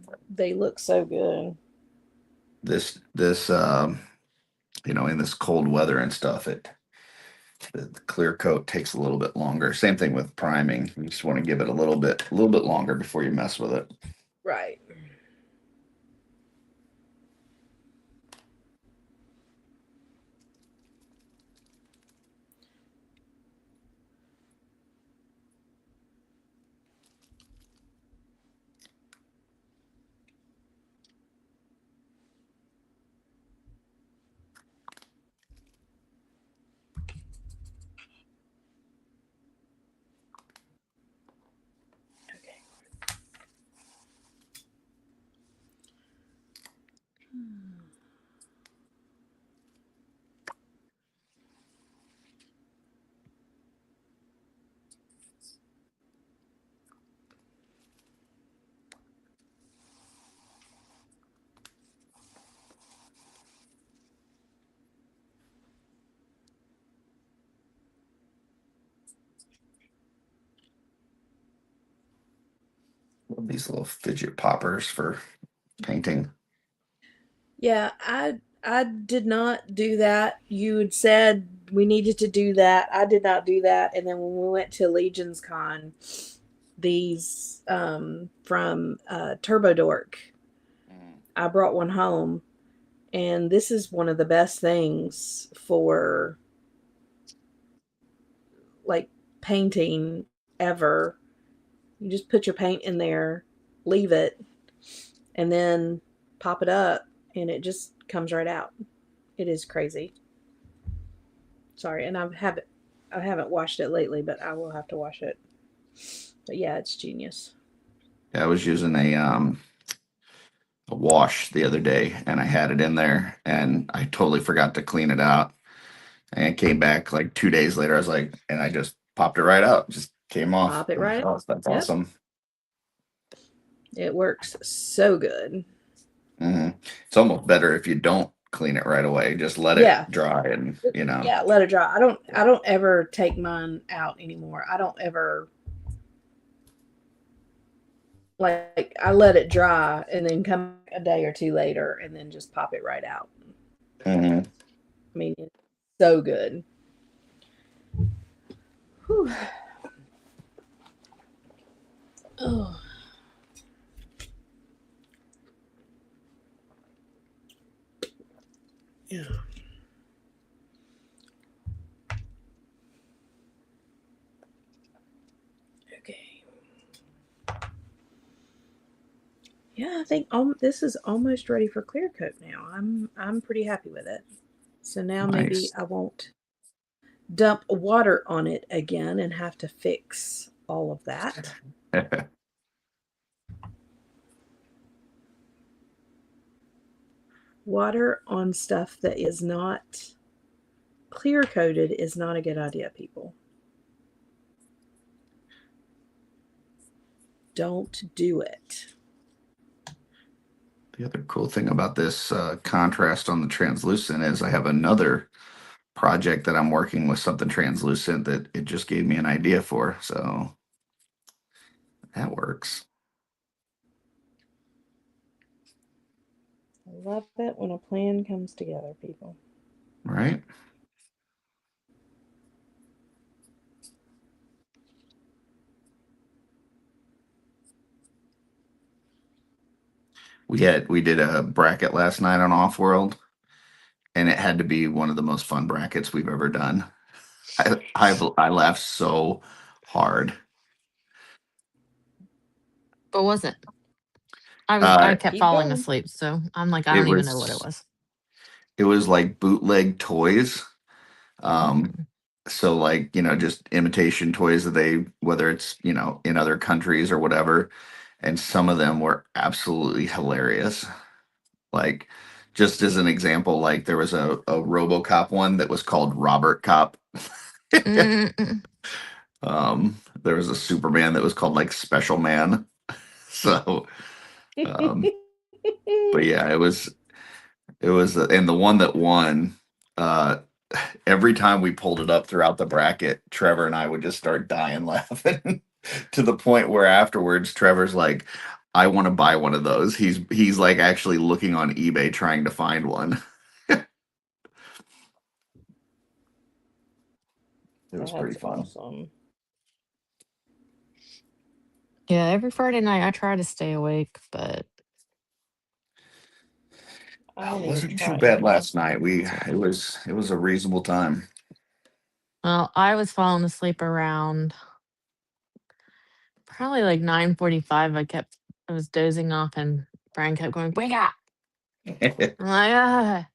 look so good. This in this cold weather and stuff, the clear coat takes a little bit longer. Same thing with priming. You just want to give it a little bit longer before you mess with it. Right. Okay. These little fidget poppers for painting. Yeah, I did not do that. You had said we needed to do that. I did not do that. And then when we went to Legion's Con, these from Turbo Dork, I brought one home, and this is one of the best things for like painting ever. You just put your paint in there, leave it, and then pop it up, and it just comes right out. It is crazy. Sorry, and I haven't washed it lately, but I will have to wash it. But yeah, it's genius. Yeah, I was using a wash the other day, and I had it in there, and I totally forgot to clean it out. And it came back like 2 days later. I was like, and I just popped it right out. Just came off. Pop it I'm like, right. oh, that's Yep, awesome. it works so good. hmm It's almost better if you don't clean it right away. Just let it Yeah, dry, and yeah. Let it dry. I don't ever take mine out anymore. I don't ever like. I let it dry and then come a day or two later and then just pop it right out. hmm I mean, it's so good. Whew. Oh, yeah. Okay. Yeah, I think this is almost ready for clear coat now. I'm pretty happy with it. So now maybe Nice. I won't dump water on it again and have to fix all of that. Water on stuff that is not clear coated is not a good idea, people. Don't do it. The other cool thing about this contrast on the translucent is I have another project that I'm working with something translucent that it just gave me an idea for. So that works, I love it when a plan comes together, people. right? We did a bracket last night on Off World, and it had to be one of the most fun brackets we've ever done. I laughed so hard. What was it? I Uh, kept Keep falling going. asleep, so I'm like, I it don't even know what it was was. it was like bootleg toys. Um, Mm. so like, just imitation toys that they, whether it's, in other countries or whatever. And some of them were absolutely hilarious. Like, just as an example, like there was a RoboCop one that was called Robert Cop. Mm. There was a Superman that was called like Special Man. So, um, but yeah, it was, and the one that won, uh, every time we pulled it up throughout the bracket, Trevor and I would just start dying laughing to the point where afterwards Trevor's like, I want to buy one of those. He's like actually looking on eBay trying to find one. It was pretty That's fun. awesome. Yeah, every Friday night I try to stay awake, but I It don't even wasn't too try bad anymore. last night. We so, it was a reasonable time. well, I was falling asleep around probably like 9:45. I was dozing off, and Brian kept going, "Wake up!" I'm like, ah.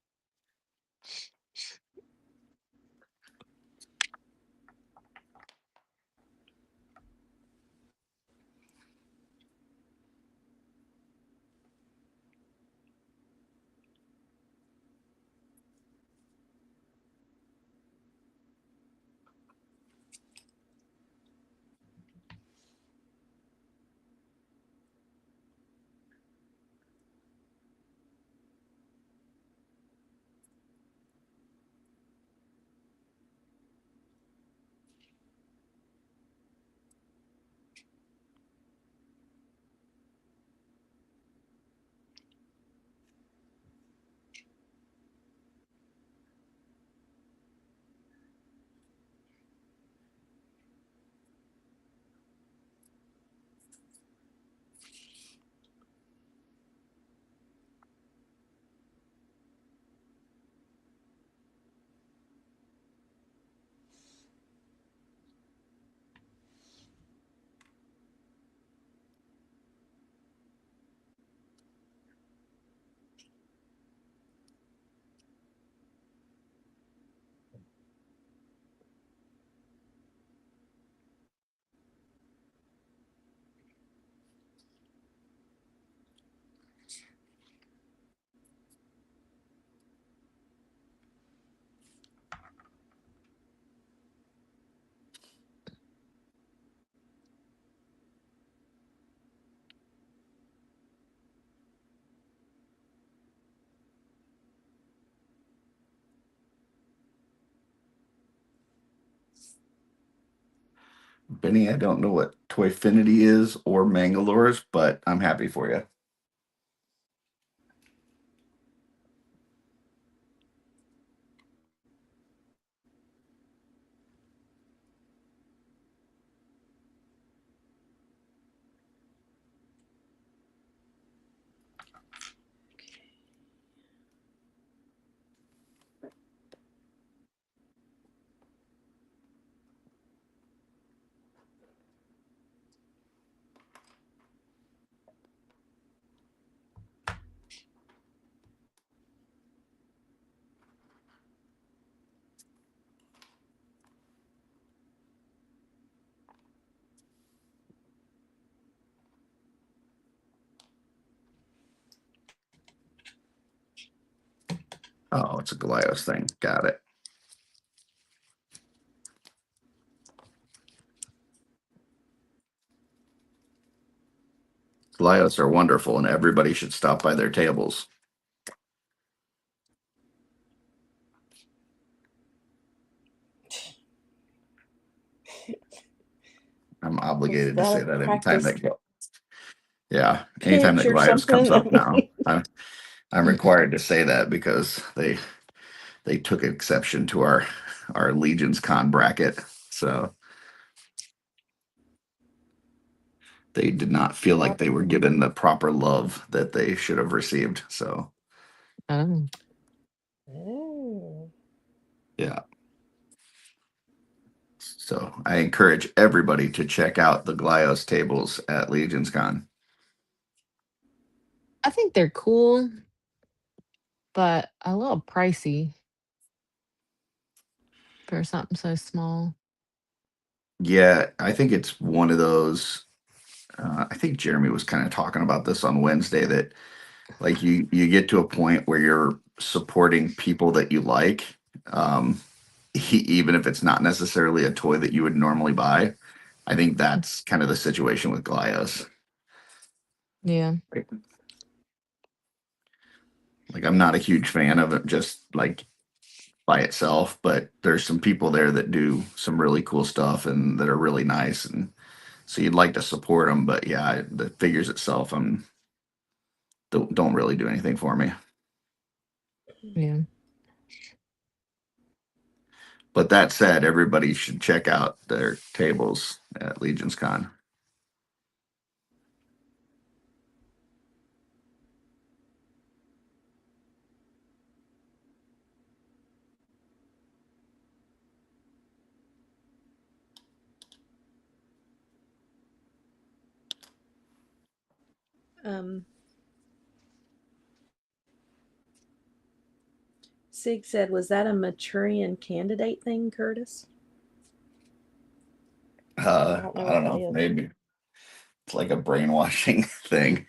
Benny, I don't know what Toyfinity is or Mangalores, but I'm happy for you. Oh, it's a Goliath thing. Got it. Goliaths are wonderful, and everybody should stop by their tables. I'm obligated to that say a that anytime practice anytime pitch that or Goliaths comes up something? now, I'm required to say that because they took exception to our Legions Con bracket, so they did not feel like they were given the proper love that they should have received. So Oh, Oh. yeah. So I encourage everybody to check out the Glios tables at Legions Con. I think they're cool, but a little pricey for something so small. Yeah, I think it's one of those. I think Jeremy was kind of talking about this on Wednesday that like you get to a point where you're supporting people that you like, um, even if it's not necessarily a toy that you would normally buy. I think that's kind of the situation with Glios. Yeah. Like I'm not a huge fan of it just like by itself, but there's some people there that do some really cool stuff and that are really nice, and so you'd like to support them. But yeah, the figures itself, don't really do anything for me. Yeah. But that said, everybody should check out their tables at Legions Con. Um, Sig said, "Was that a Maturian candidate thing, Curtis?" I don't know I what don't that know, is. maybe it's like a brainwashing thing.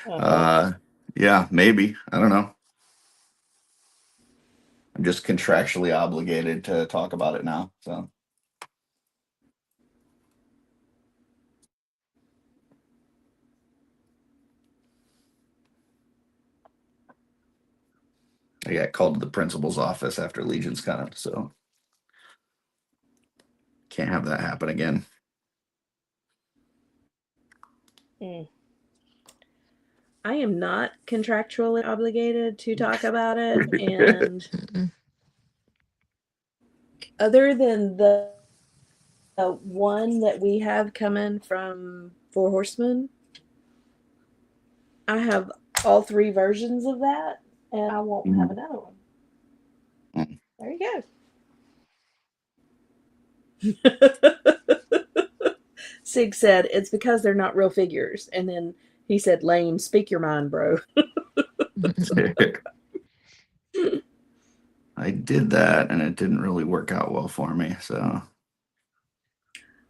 Uh-huh. uh, yeah, maybe. I don't know. I'm just contractually obligated to talk about it now. So I got called to the principal's office after Legion's Con, so can't have that happen again. I am not contractually obligated to talk about it, and Mm-mm. other than the one that we have coming from Four Horsemen, I have all three versions of that, and I won't have another one. Mm. There you go. Sig said it's because they're not real figures, and then he said, "Lane, speak your mind, bro." I did that and it didn't really work out well for me. So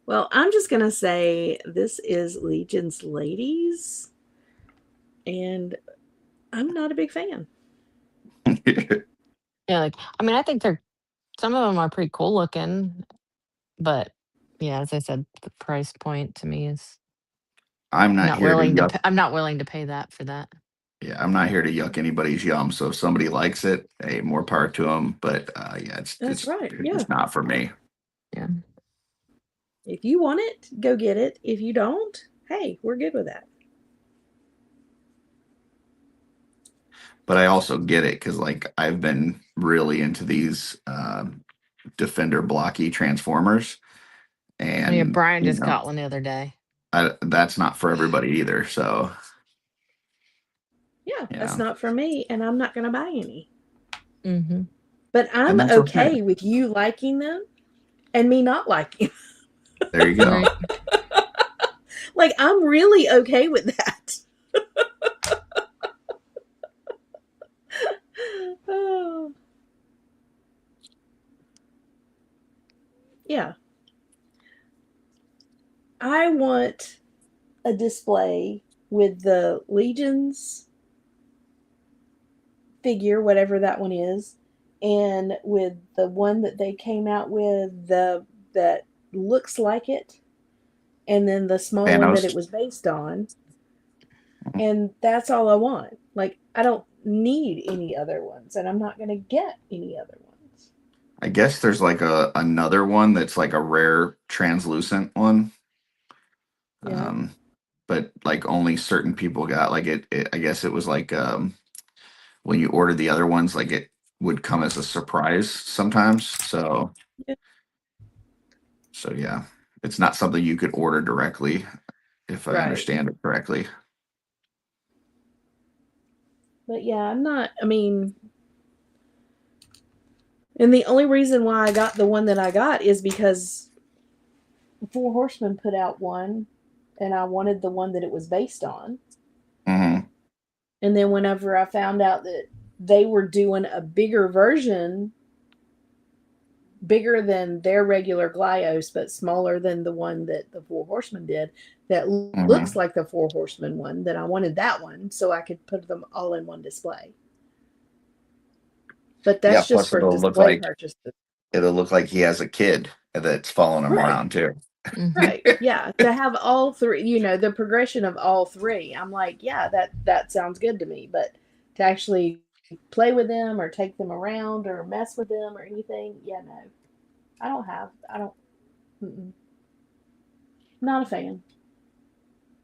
Well, I'm just gonna say this is Legion's Ladies, and I'm not a big fan. Yeah, like I mean, I think they're some of them are pretty cool looking, but yeah, as I said, the price point to me is I'm not not here to willing to. yuck. I'm not willing to pay that for that. Yeah, I'm not here to yuck anybody's yum. So if somebody likes it, hey, more power to them. But yeah, That's right. it's Yeah. just not for me. Yeah. If you want it, go get it. If you don't, hey, we're good with that. But I also get it because like I've been really into these defender blocky transformers, Oh, yeah, and Brian just got one the other day. that's not for everybody either. So Yeah, you that's know, not for me, and I'm not going to buy any. Mm-hmm. But and I'm that's okay. okay with you liking them and me not liking them. There you go. Right. Like, I'm really okay with that. Oh, yeah. I want a display with the Legions figure, whatever that one is, and with the one that they came out with, the that looks like it, and then the small one that it Thanos. was based on. And that's all I want. Like, I don't need any other ones, and I'm not going to get any other ones. I guess there's like another one that's like a rare translucent one. Yeah. Um, but like only certain people got like I guess it was like when you order the other ones, like it would come as a surprise sometimes. Yeah. So yeah, it's not something you could order directly, if I Right. understand it correctly. But yeah, I'm not, I mean, and the only reason why I got the one that I got is because Four Horsemen put out one, and I wanted the one that it was based on. Hmm. And then whenever I found out that they were doing a bigger version, bigger than their regular Glyos, but smaller than the one that the Four Horsemen did, that looks Hmm. like the Four Horsemen one, then I wanted that one so I could put them all in one display. But Yeah. that's just Plus, for display purchases. it'll look like he has a kid that's following him Right. around too. Mm-hmm. Right. Yeah. To have all three, the progression of all three, I'm like, yeah, that sounds good to me. But to actually play with them or take them around or mess with them or anything, yeah, no. I don't, mm-mm. Not a fan.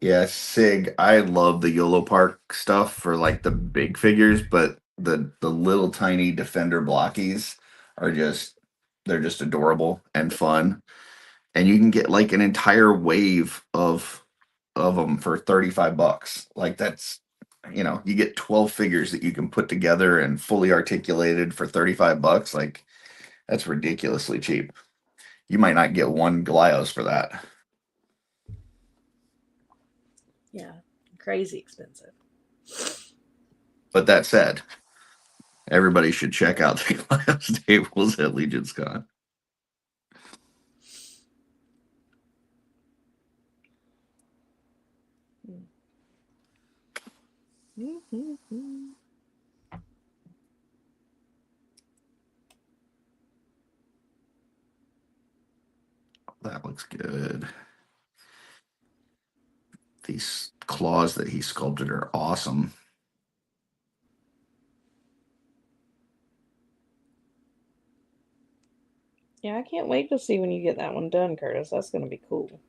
Yeah, Sig, I love the YOLO Park stuff for like the big figures, but the little tiny defender blockies are just they're just adorable and fun. And you can get like an entire wave of them for 35 bucks. Like that's you get 12 figures that you can put together and fully articulated for 35 bucks. Like that's ridiculously cheap. You might not get one Glios for that. Yeah. Crazy expensive. But that said, everybody should check out the Glios tables at Legion's Con. Mm-hmm. That looks good. These claws that he sculpted are awesome. Yeah, I can't wait to see when you get that one done, Curtis. That's going to be cool.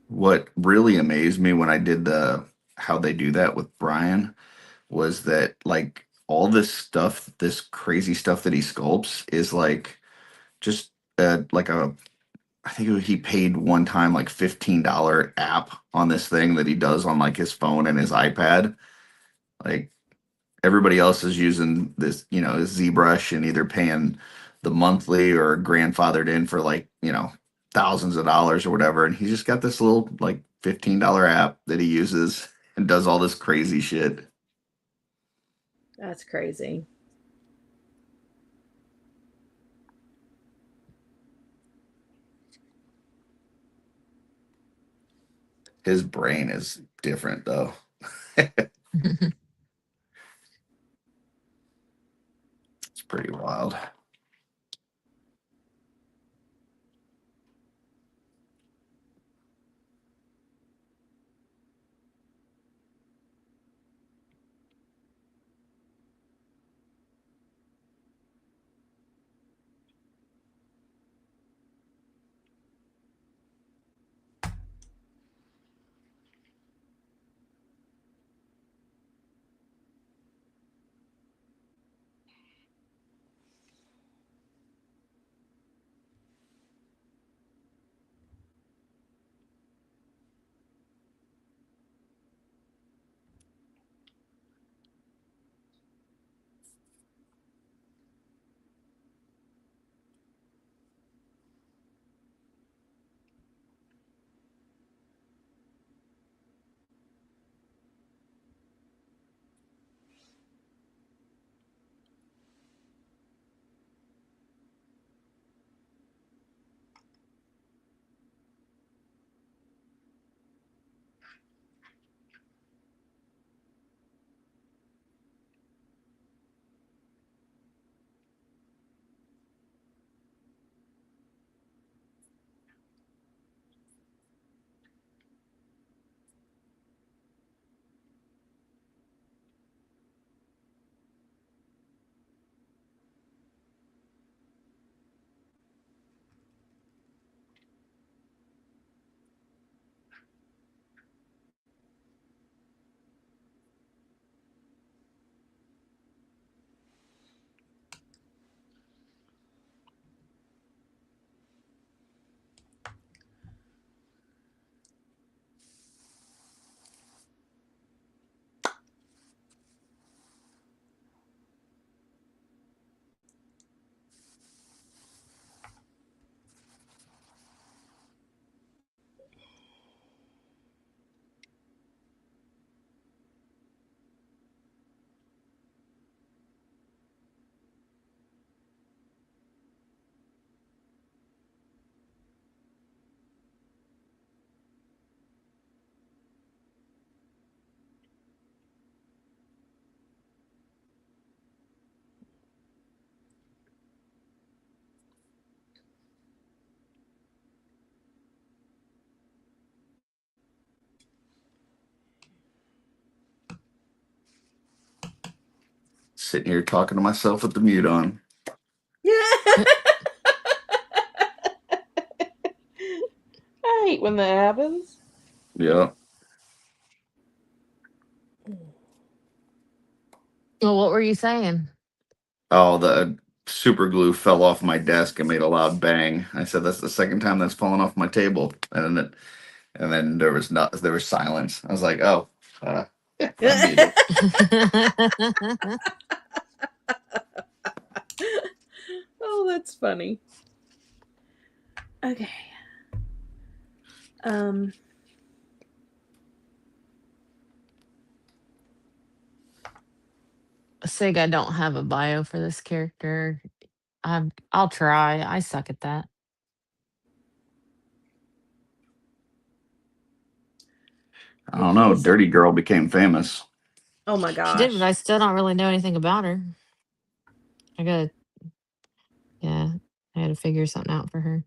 What really amazed me when I did the how they do that with Brian was that like all this stuff, this crazy stuff that he sculpts is like just like a I think he paid one time like $15 app on this thing that he does on like his phone and his iPad. Like everybody else is using this, his ZBrush and either paying the monthly or grandfathered in for like, thousands of dollars or whatever. And he's just got this little like $15 app that he uses and does all this crazy shit. That's crazy. His brain is different though. It's pretty wild. sitting here talking to myself with the mute on. I hate when that happens. Yeah. Well, what were you saying? Oh, the super glue fell off my desk and made a loud bang. I said that's the second time that's fallen off my table, and then there was silence. I was like, oh, yeah, I muted. Oh, that's funny. Okay. Sig, I don't have a bio for this character. I'll try. I suck at that. I don't know. Dirty Girl became famous. Oh my She gosh. did, but I still don't really know anything about her. I had to figure something out for her.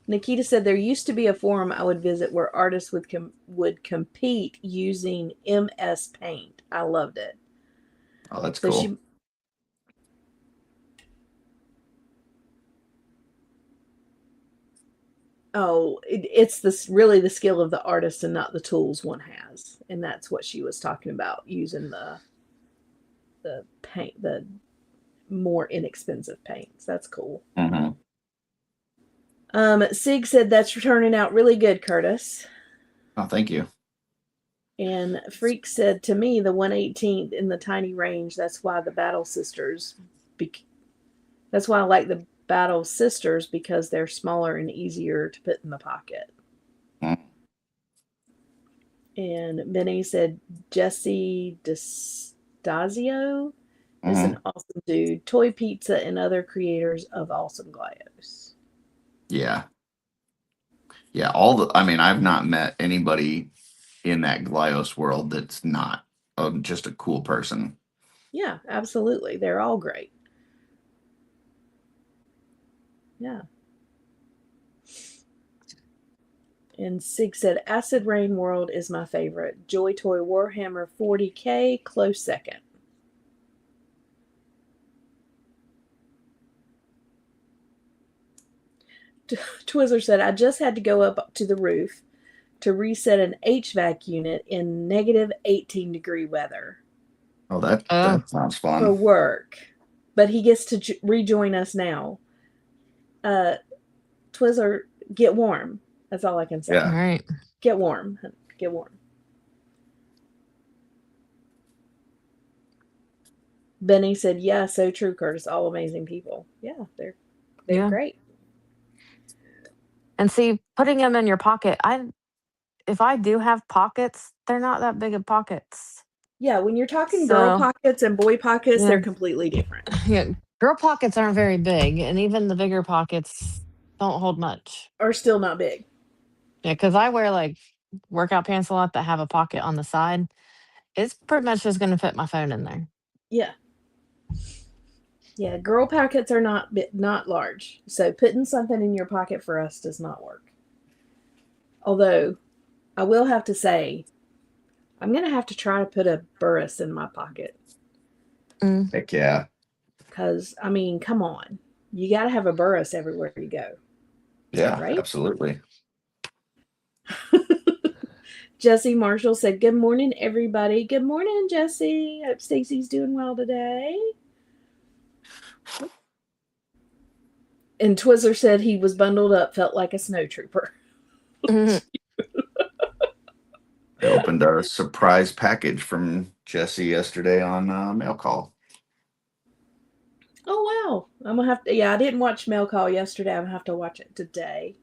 Nikita said there used to be a forum I would visit where artists would compete using MS Paint. I loved it. Oh, that's cool. It's really the skill of the artist and not the tools one has, and that's what she was talking about, using the paint, the more inexpensive paints. That's cool. Mm-hmm. Sig said that's turning out really good, Curtis. Oh, thank you. And Freak said to me, the 1/18th in the tiny range. That's why the Battle Sisters. That's why I like the Battle Sisters, because they're smaller and easier to put in the pocket. Mm. And Benny said Jesse DeStasio is an awesome dude. Toy Pizza and other creators of Awesome Glyos. Yeah. Yeah. I've not met anybody in that Glyos world that's not just a cool person. Yeah, absolutely. They're all great. Yeah. And Sig said Acid Rain World is my favorite. Joy Toy Warhammer 40K, close second. Twizzler said, I just had to go up to the roof to reset an HVAC unit in negative 18-degree weather. Oh, that sounds fun. For work. But he gets to rejoin us now. Twizzler, get warm. That's all I can say. Yeah. All right. Get warm. Get warm. Benny said, yeah, so true, Curtis. All amazing people. Yeah, they're great. And see, putting them in your pocket, if I do have pockets, they're not that big of pockets. Yeah, when you're talking girl pockets and boy pockets, they're completely different. Yeah, girl pockets aren't very big, and even the bigger pockets don't hold much. Are still not big. Yeah, because I wear like workout pants a lot that have a pocket on the side. It's pretty much just going to fit my phone in there. Yeah. Yeah, girl pockets are not large. So putting something in your pocket for us does not work. Although, I will have to say, I'm going to have to try to put a Burris in my pocket. Heck yeah. Because, come on. You got to have a Burris everywhere you go. Yeah, right? Absolutely. Jesse Marshall said, good morning, everybody. Good morning, Jesse. Hope Stacy's doing well today. And Twizzler said he was bundled up, felt like a snow trooper. I opened a surprise package from Jesse yesterday on Mail Call. Oh, wow. I'm going to have to, I didn't watch Mail Call yesterday. I'm going to have to watch it today.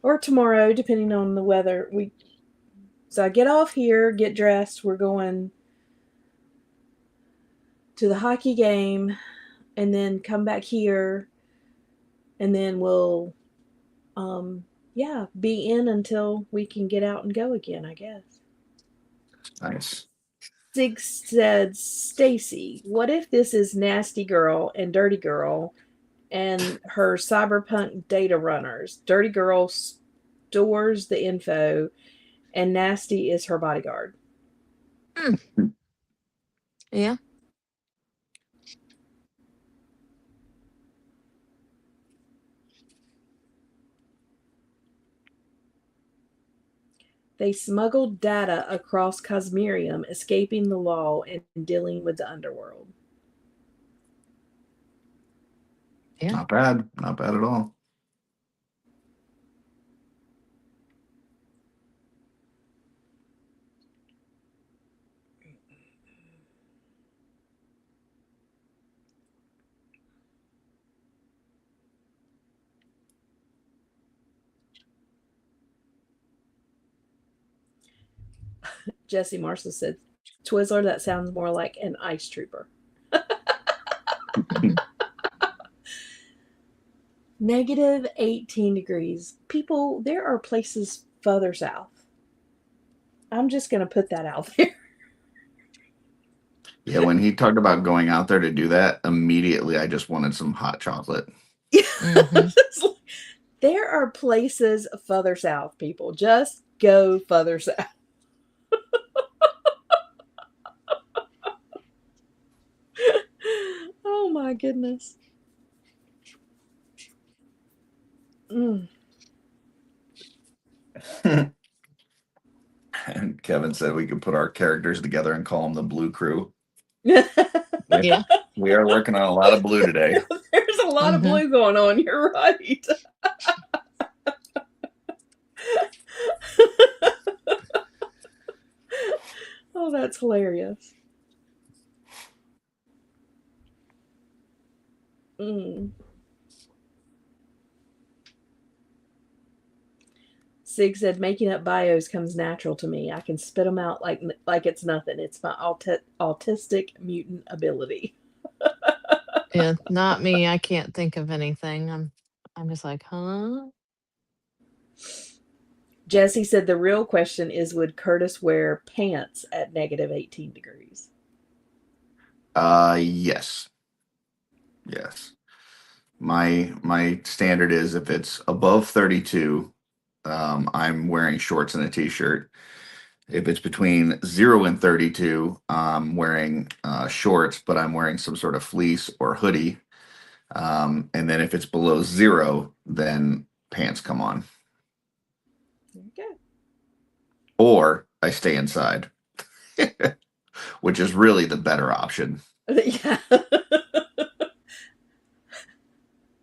Or tomorrow, depending on the weather. So I get off here, get dressed. We're going to the hockey game and then come back here. And then we'll, be in until we can get out and go again, I guess. Nice. Sig said, Stacy, what if this is Nasty Girl and Dirty Girl and her cyberpunk data runners? Dirty Girl stores the info and Nasty is her bodyguard. Yeah. They smuggled data across Cosmerium, escaping the law and dealing with the underworld. Yeah. Not bad. Not bad at all. Jesse Marshall said, Twizzler, that sounds more like an ice trooper. Negative 18 degrees. People, there are places further south. I'm just going to put that out there. Yeah, when he talked about going out there to do that, immediately I just wanted some hot chocolate. Mhm. There are places further south, people. Just go further south. Oh my goodness. Mm. And Kevin said we could put our characters together and call them the Blue Crew. Yeah. We are working on a lot of blue today. There's a lot of Mhm. blue going on. You're right. Oh, that's hilarious. Mm. Sig said, making up bios comes natural to me. I can spit them out like it's nothing. It's my autistic mutant ability. Yeah. Not me. I can't think of anything. I'm just like, huh? Jesse said, the real question is, would Curtis wear pants at negative 18 degrees? Yes. Yes. My standard is if it's above 32, I'm wearing shorts and a t-shirt. If it's between 0 and 32, I'm wearing shorts, but I'm wearing some sort of fleece or hoodie. And then if it's below 0, then pants come on. There you go. Or I stay inside, which is really the better option. Yeah.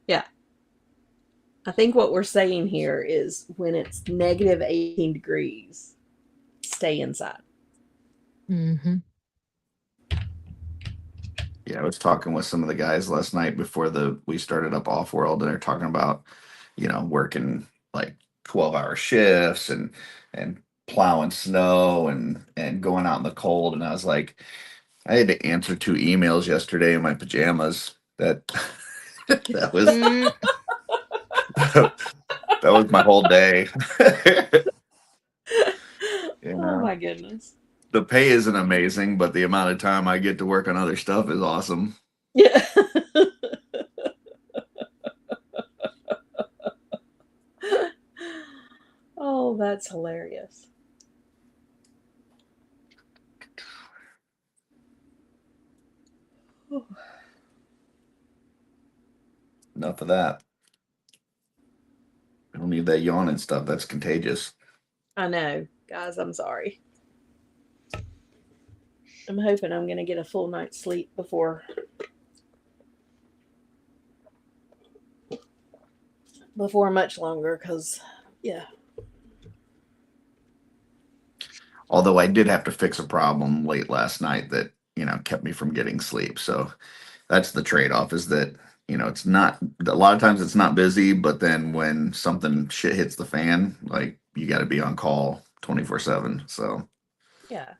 Yeah. I think what we're saying here is when it's negative 18 degrees, stay inside. Mm-hmm. Yeah, I was talking with some of the guys last night before we started up Off World, and they're talking about, working like 12-hour shifts and plowing snow and going out in the cold. And I was like, I had to answer 2 emails yesterday in my pajamas. That that was Mm, that was my whole day. you Oh know, my goodness. the pay isn't amazing, but the amount of time I get to work on other stuff is awesome. Yeah. Oh, that's hilarious. Enough of that. I don't need that yawning stuff. That's contagious. I know, guys, I'm sorry. I'm hoping I'm going to get a full night's sleep before much longer cuz yeah. Although I did have to fix a problem late last night that, kept me from getting sleep. So that's the trade-off is that, it's not a lot of times it's not busy, but then when something shit hits the fan, like you got to be on call 24/7. So Yeah.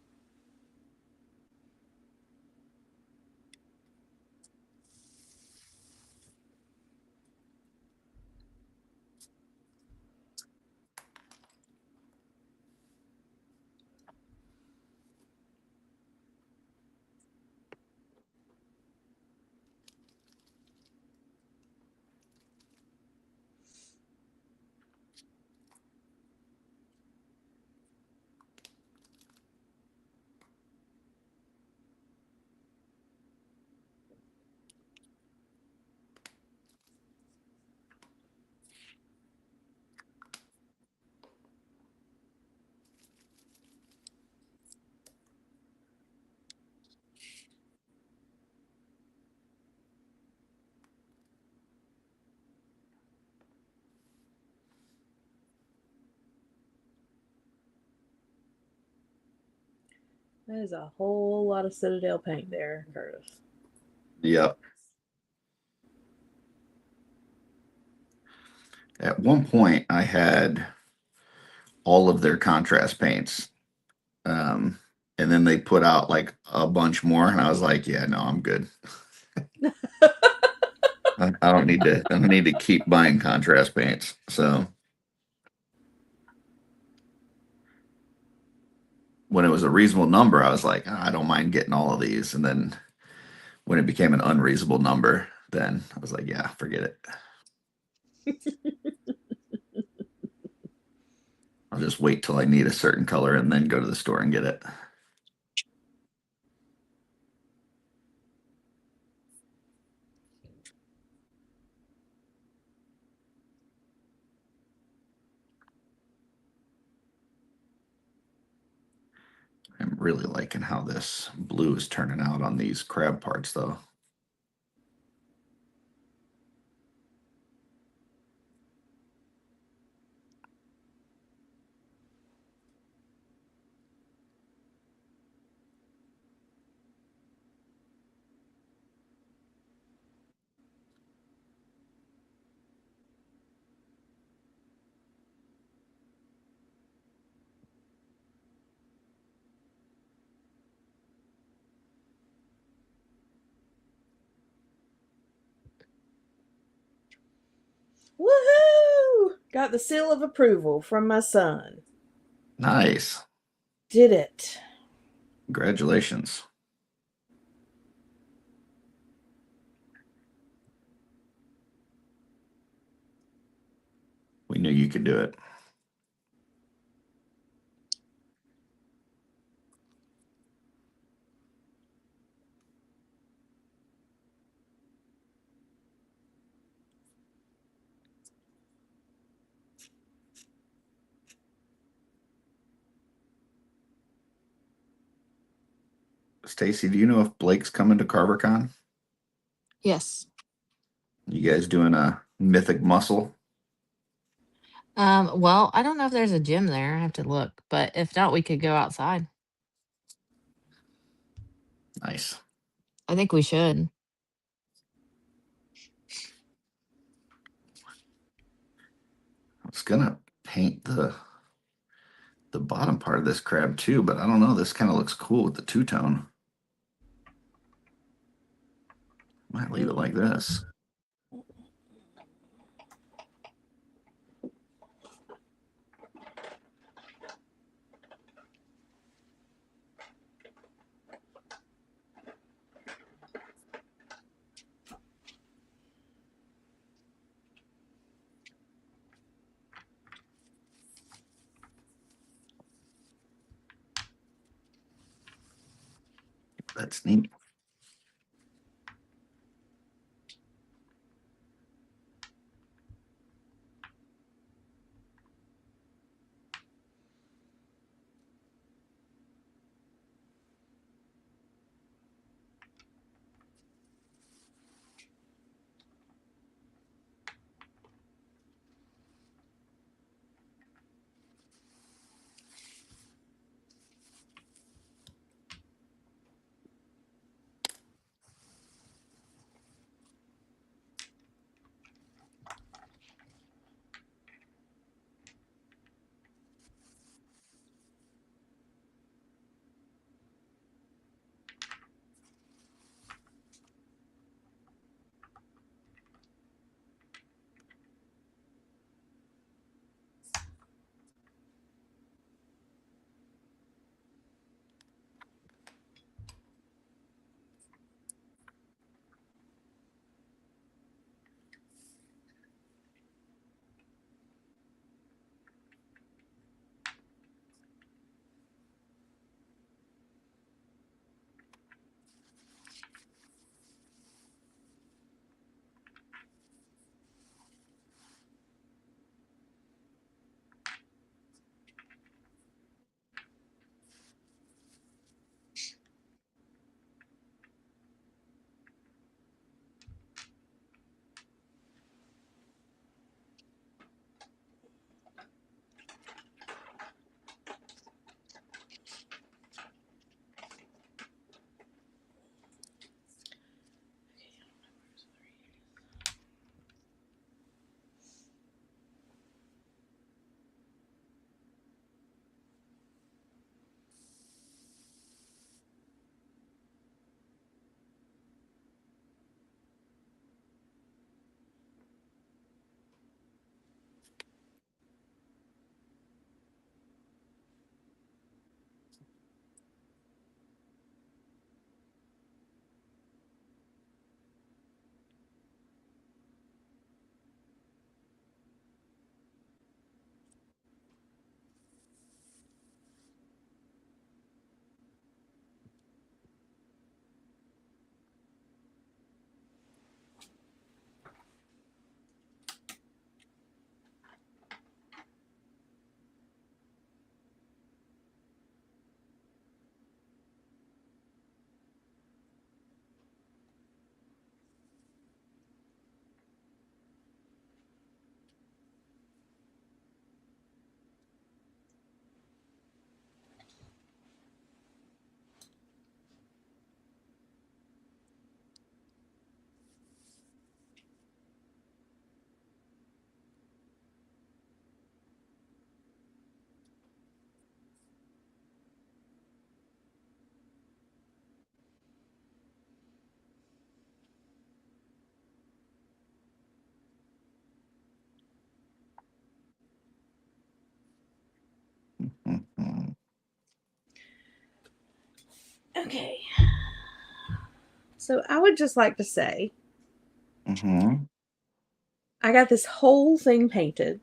That is a whole lot of Citadel paint there, Curtis. Yep. At one point, I had all of their contrast paints. Um, and then they put out like a bunch more, and I was like, yeah, no, I'm good. I don't need to. I don't need to keep buying contrast paints. So when it was a reasonable number, I was like, "Ah, I don't mind getting all of these. And then when it became an unreasonable number, then I was like, yeah, forget it. I'll just wait till I need a certain color and then go to the store and get it. I'm really liking how this blue is turning out on these crab parts, though. Woohoo! Got the seal of approval from my son. Nice. Did it. Congratulations. We knew you could do it. Stacy, do you know if Blake's coming to CarverCon? Yes. You guys doing a mythic muscle? Well, I don't know if there's a gym there. I have to look, but if not, we could go outside. Nice. I think we should. I was gonna paint the bottom part of this crab too, but I don't know. This kind of looks cool with the two-tone. Might leave it like this. That's neat. Mhm. Okay. So I would just like to say Mhm. I got this whole thing painted.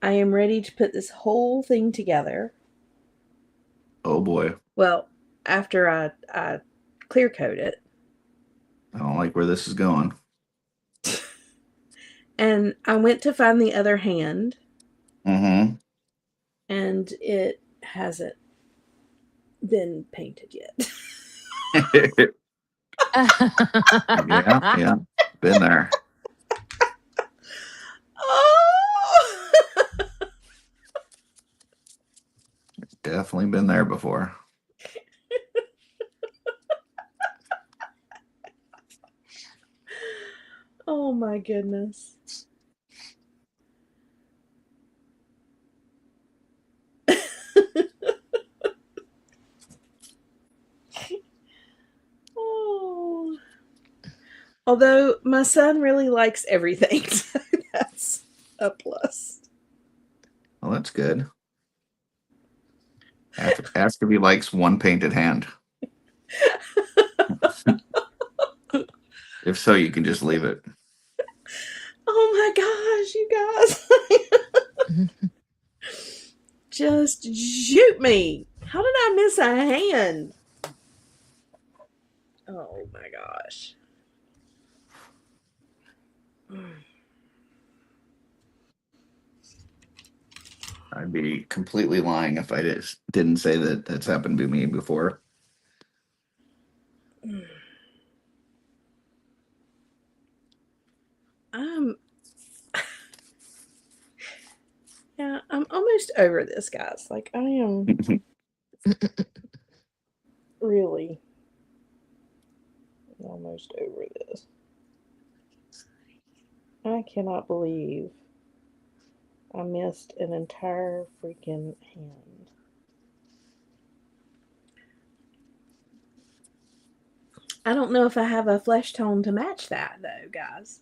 I am ready to put this whole thing together. Oh boy. Well, after I clear coat it. I don't like where this is going. And I went to find the other hand, Mm-hmm. and it hasn't been painted yet. Yeah, yeah. Been there. Oh! Definitely been there before. Oh my goodness. Oh. Although my son really likes everything, so that's a plus. Well, that's good. Ask if he likes one painted hand. If so, you can just leave it. Oh my gosh, you guys. Just shoot me. How did I miss a hand? Oh my gosh. I'd be completely lying if I didn't say that that's happened to me before. I'm yeah, I'm almost over this, guys. Like I am really almost over this. I cannot believe I missed an entire freaking hand. I don't know if I have a flesh tone to match that though, guys.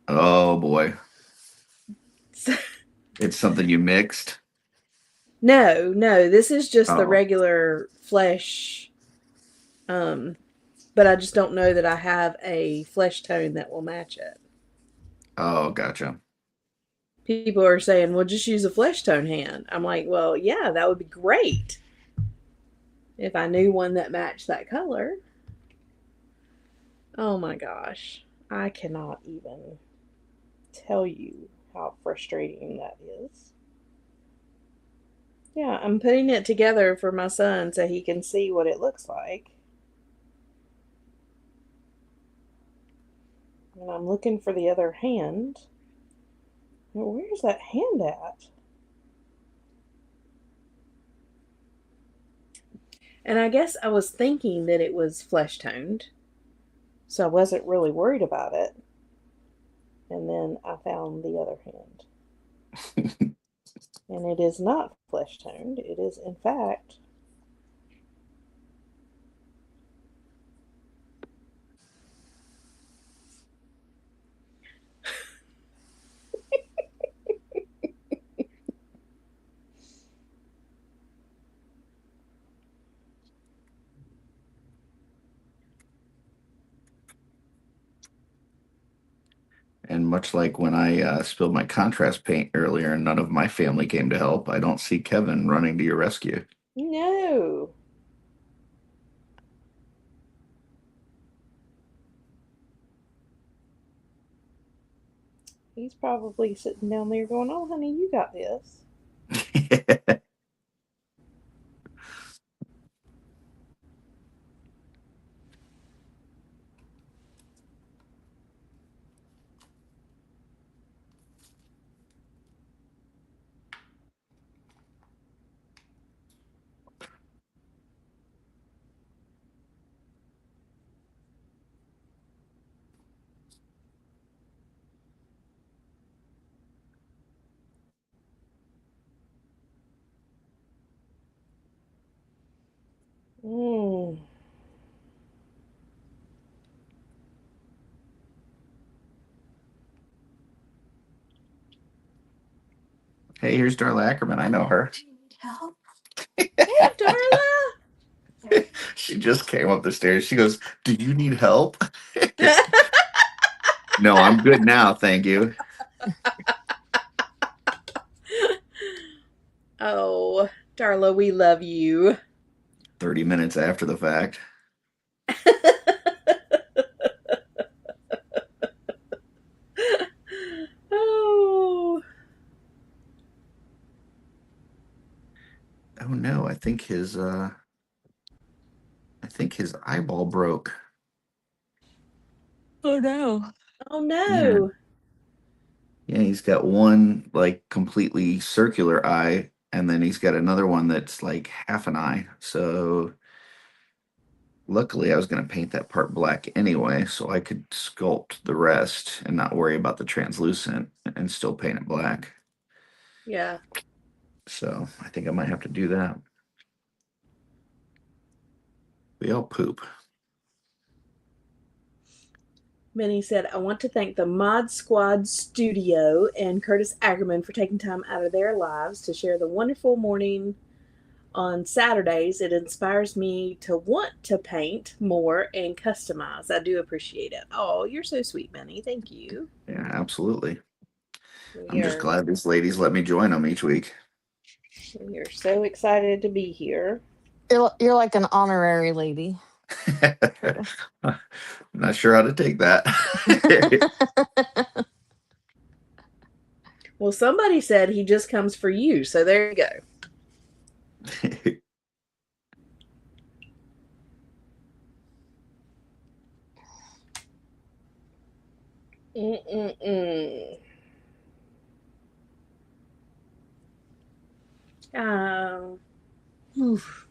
Oh boy. So, It's something you mixed. no, this is just the Oh. regular flesh. But I just don't know that I have a flesh tone that will match it. Oh, gotcha. People are saying, well, just use a flesh tone hand. I'm like, well, yeah, that would be great if I knew one that matched that color. Oh my gosh. I cannot even tell you how frustrating that is. Yeah, I'm putting it together for my son so he can see what it looks like. And I'm looking for the other hand. Where's that hand at? And I guess I was thinking that it was flesh toned, so I wasn't really worried about it. And then I found the other hand. And it is not flesh toned. It is, in fact, And much like when I spilled my contrast paint earlier and none of my family came to help, I don't see Kevin running to your rescue. no. He's probably sitting down there going, oh, honey, you got this. Hey, here's Darla Ackerman. I know her. Help. Hey, Darla. She just came up the stairs. She goes, "Do you need help?" No, I'm good now. Thank you. Oh, Darla, we love you. 30 minutes after the fact. Oh. Oh no, I think his eyeball broke. Oh no. Oh no. Yeah, he's got one like completely circular eye, and then he's got another one that's like half an eye. So luckily I was going to paint that part black anyway, so I could sculpt the rest and not worry about the translucent and still paint it black. Yeah. So I think I might have to do that. We all poop. Minnie said, I want to thank the Mod Squad Studio and Curtis Ackerman for taking time out of their lives to share the wonderful morning on Saturdays. It inspires me to want to paint more and customize. I do appreciate it. Oh, you're so sweet, Minnie. Thank you. Yeah, absolutely. I'm We just are, glad these ladies let me join them each week. we are so excited to be here. You're like an honorary lady. I'm not sure how to take that. Well, somebody said he just comes for you, so there you go. Mm-mm-mm. Oof.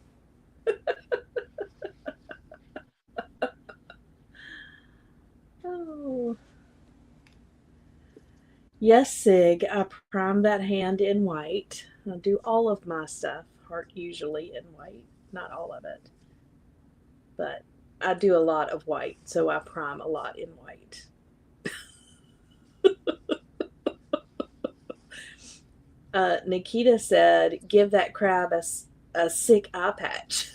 Oh. Yes, Sig, I prime that hand in white. I do all of my stuff, heart usually in white. Not all of it. But I do a lot of white, so I prime a lot in white. Nikita said, give that crab a sick eye patch.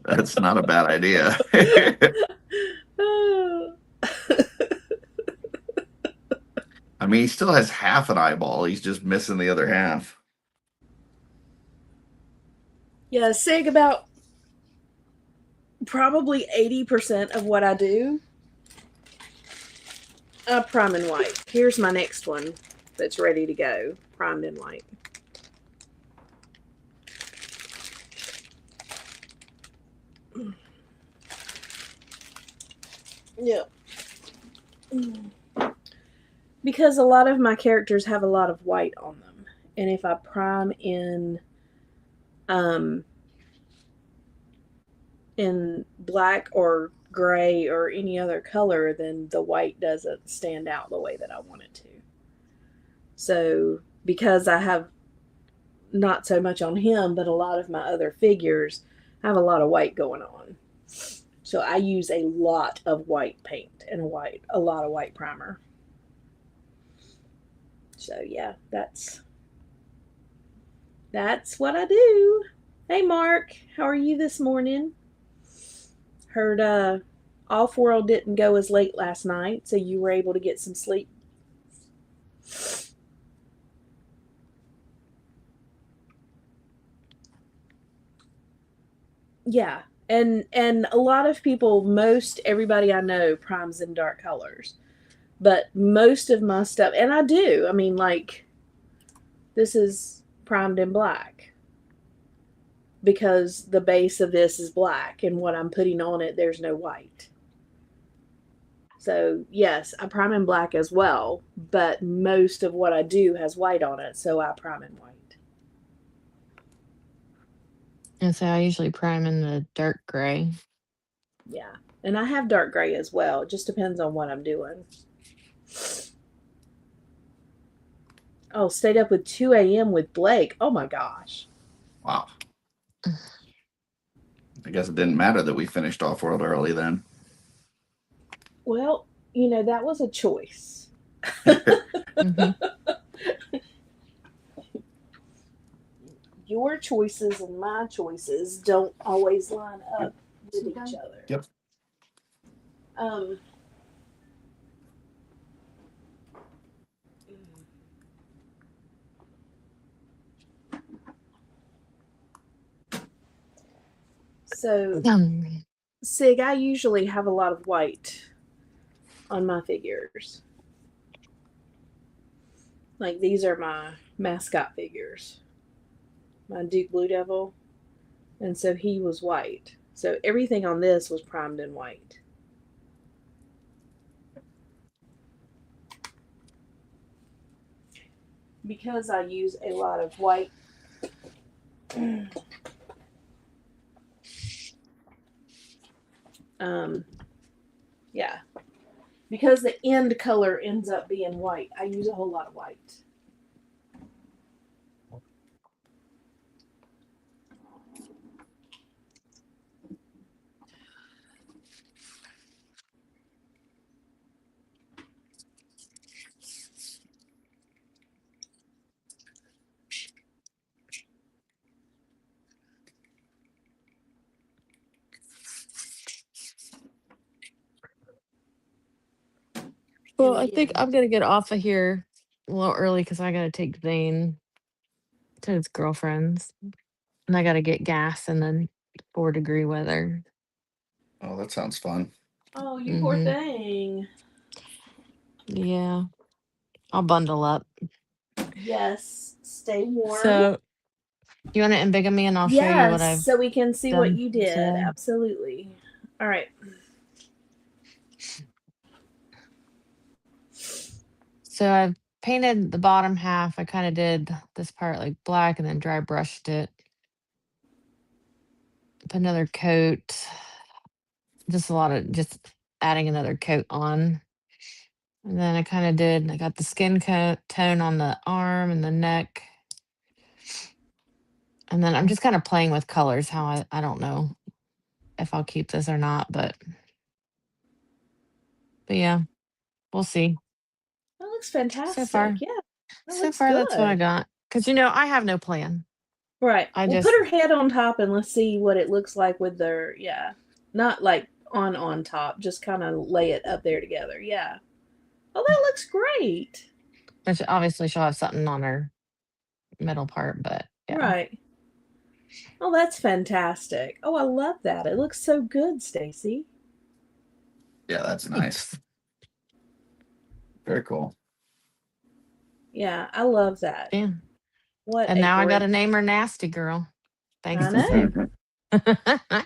That's not a bad idea. I mean, he still has half an eyeball. He's just missing the other half. Yeah, Sig, about probably 80% of what I do, I prime in white. Here's my next one that's ready to go, primed in white. Yeah. Because a lot of my characters have a lot of white on them. And if I prime in black or gray or any other color, then the white doesn't stand out the way that I want it to. So because I have not so much on him, but a lot of my other figures have a lot of white going on. So I use a lot of white paint and a lot of white primer. So yeah, that's what I do. Hey Mark, how are you this morning? Heard Off-World didn't go as late last night, so you were able to get some sleep. Yeah, and a lot of people, most everybody I know primes in dark colors, but most of my stuff, and I do. I mean, like this is primed in black because the base of this is black, and what I'm putting on it, there's no white. So yes, I prime in black as well, but most of what I do has white on it, so I prime in white. And so I usually prime in the dark gray. Yeah, and I have dark gray as well. It just depends on what I'm doing. Oh, stayed up with 2 a.m. with Blake. Oh my gosh. Wow. I guess it didn't matter that we finished Off-World early then. Well, that was a choice. Mhm. Your choices and my choices don't always line up with each other. Yep. Um, so, Sig, I usually have a lot of white on my figures. Like these are my mascot figures. My Duke Blue Devil. And so he was white. So everything on this was primed in white. Because I use a lot of white. Yeah. Because the end color ends up being white, I use a whole lot of white. Well, And I think again, I'm gonna get off of here a little early because I gotta take Zane to his girlfriend's, and I gotta get gas in the 4-degree weather. Oh, that sounds fun. oh, you poor Hmm. thing. Yeah, I'll bundle up. Yes, stay warm. So, you want to embiggen me, and I'll show you what Yes, I've so we can see what done you did. today. Absolutely. All right. So I've painted the bottom half. I kind of did this part like black and then dry brushed it. Put another coat. Just a lot of just adding another coat on. And then I got the skin tone on the arm and the neck. And then I'm just kind of playing with colors, how I don't know if I'll keep this or not, but yeah, we'll see. That looks So fantastic. far, Yeah, that so looks far that's what I good. got. Cause I have no plan. Right. I Well, put just her head on top and let's see what it looks like with their, yeah. Not like on top, just kind of lay it up there together. Yeah. Oh, that looks great. which obviously she'll have something on her middle part, but yeah. Right. Oh, that's fantastic. Oh, I love that. It looks so good, Stacy. Yeah, that's nice. Thanks. Very cool. Yeah, I love that. Yeah. What And a now I gotta great. name her Nasty Girl. Thanks I to know. Sig.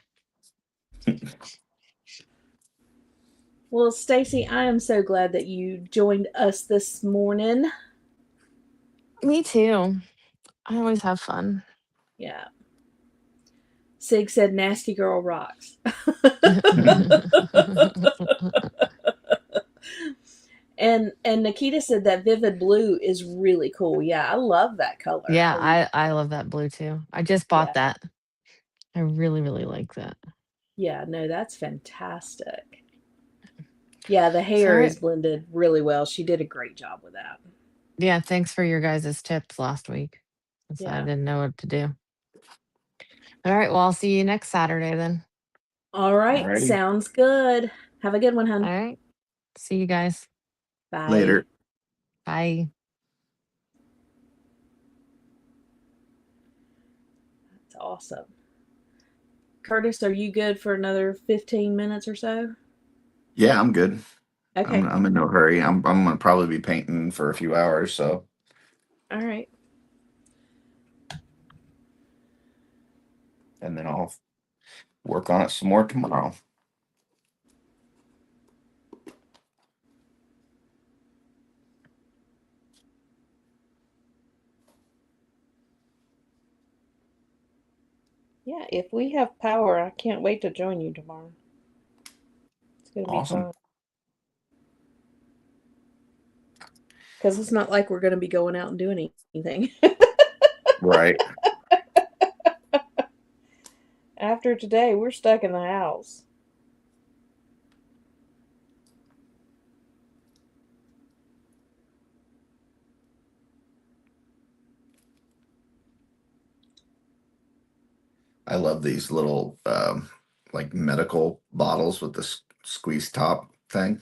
Well, Stacy, I am so glad that you joined us this morning. Me too. I always have fun. Yeah. Sig said nasty girl rocks. And Nikita said that vivid blue is really cool. Yeah, I love that color. Yeah, I love that blue too. I just Yeah. bought that. I really, really like that. Yeah, no, that's fantastic. Yeah, the So, hair is blended really well. She did a great job with that. yeah, thanks for your guys' tips last week. 'Cause I Yeah. didn't know what to do. All right, well, I'll see you next Saturday then. All right, Alrighty. sounds good. Have a good one, All hun. right. See you guys. Bye. Later. Bye. That's awesome. Curtis, are you good for another 15 minutes or so? Yeah, I'm good. Okay. I'm in no hurry. I'm gonna probably be painting for a few hours, so All right. and then I'll work on it some more tomorrow. Yeah, if we have power, I can't wait to join you tomorrow. It's going to be Awesome. fun. Because it's not like we're going to be going out and doing anything. Right. After today, we're stuck in the house. I love these little like medical bottles with this squeeze top thing.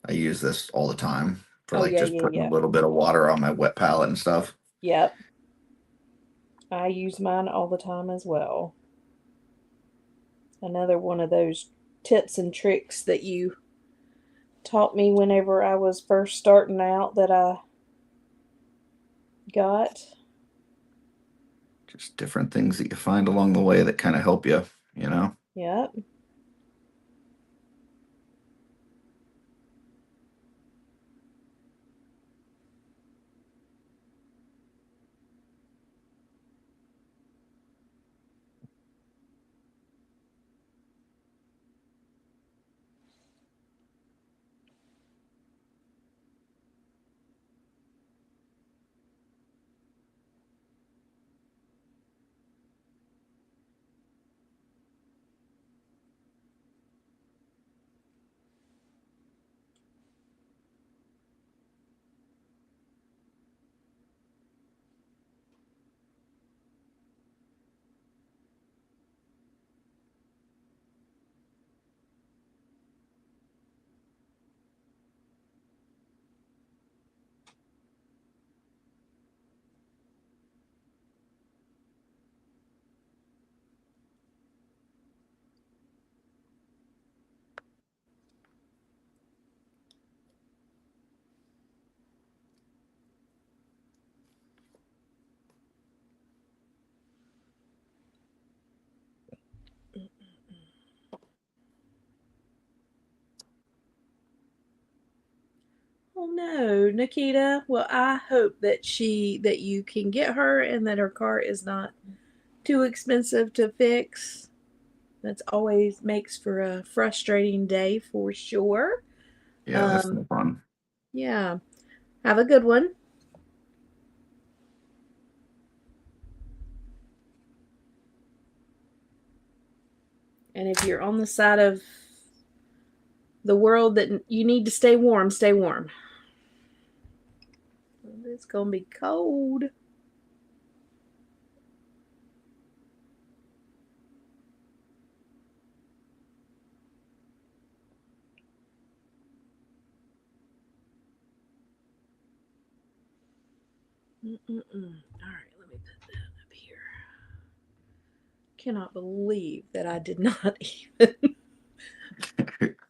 I use this all the time for Oh like yeah, just yeah, putting a yeah. little bit of water on my wet palette and stuff. Yep. I use mine all the time as well. Another one of those tips and tricks that you taught me whenever I was first starting out that I got. Just different things that you find along the way that kind of help you, you know? Yep. Oh no, Nikita. Well, I hope that you can get her and that her car is not too expensive to fix. That's always makes for a frustrating day for sure. Yeah, that's Um, no fun. yeah. Have a good one. And if you're on the side of the world that you need to stay warm, stay warm. It's going to be cold. Mm-mm-mm. All right, let me put that up here. Cannot believe that I did not even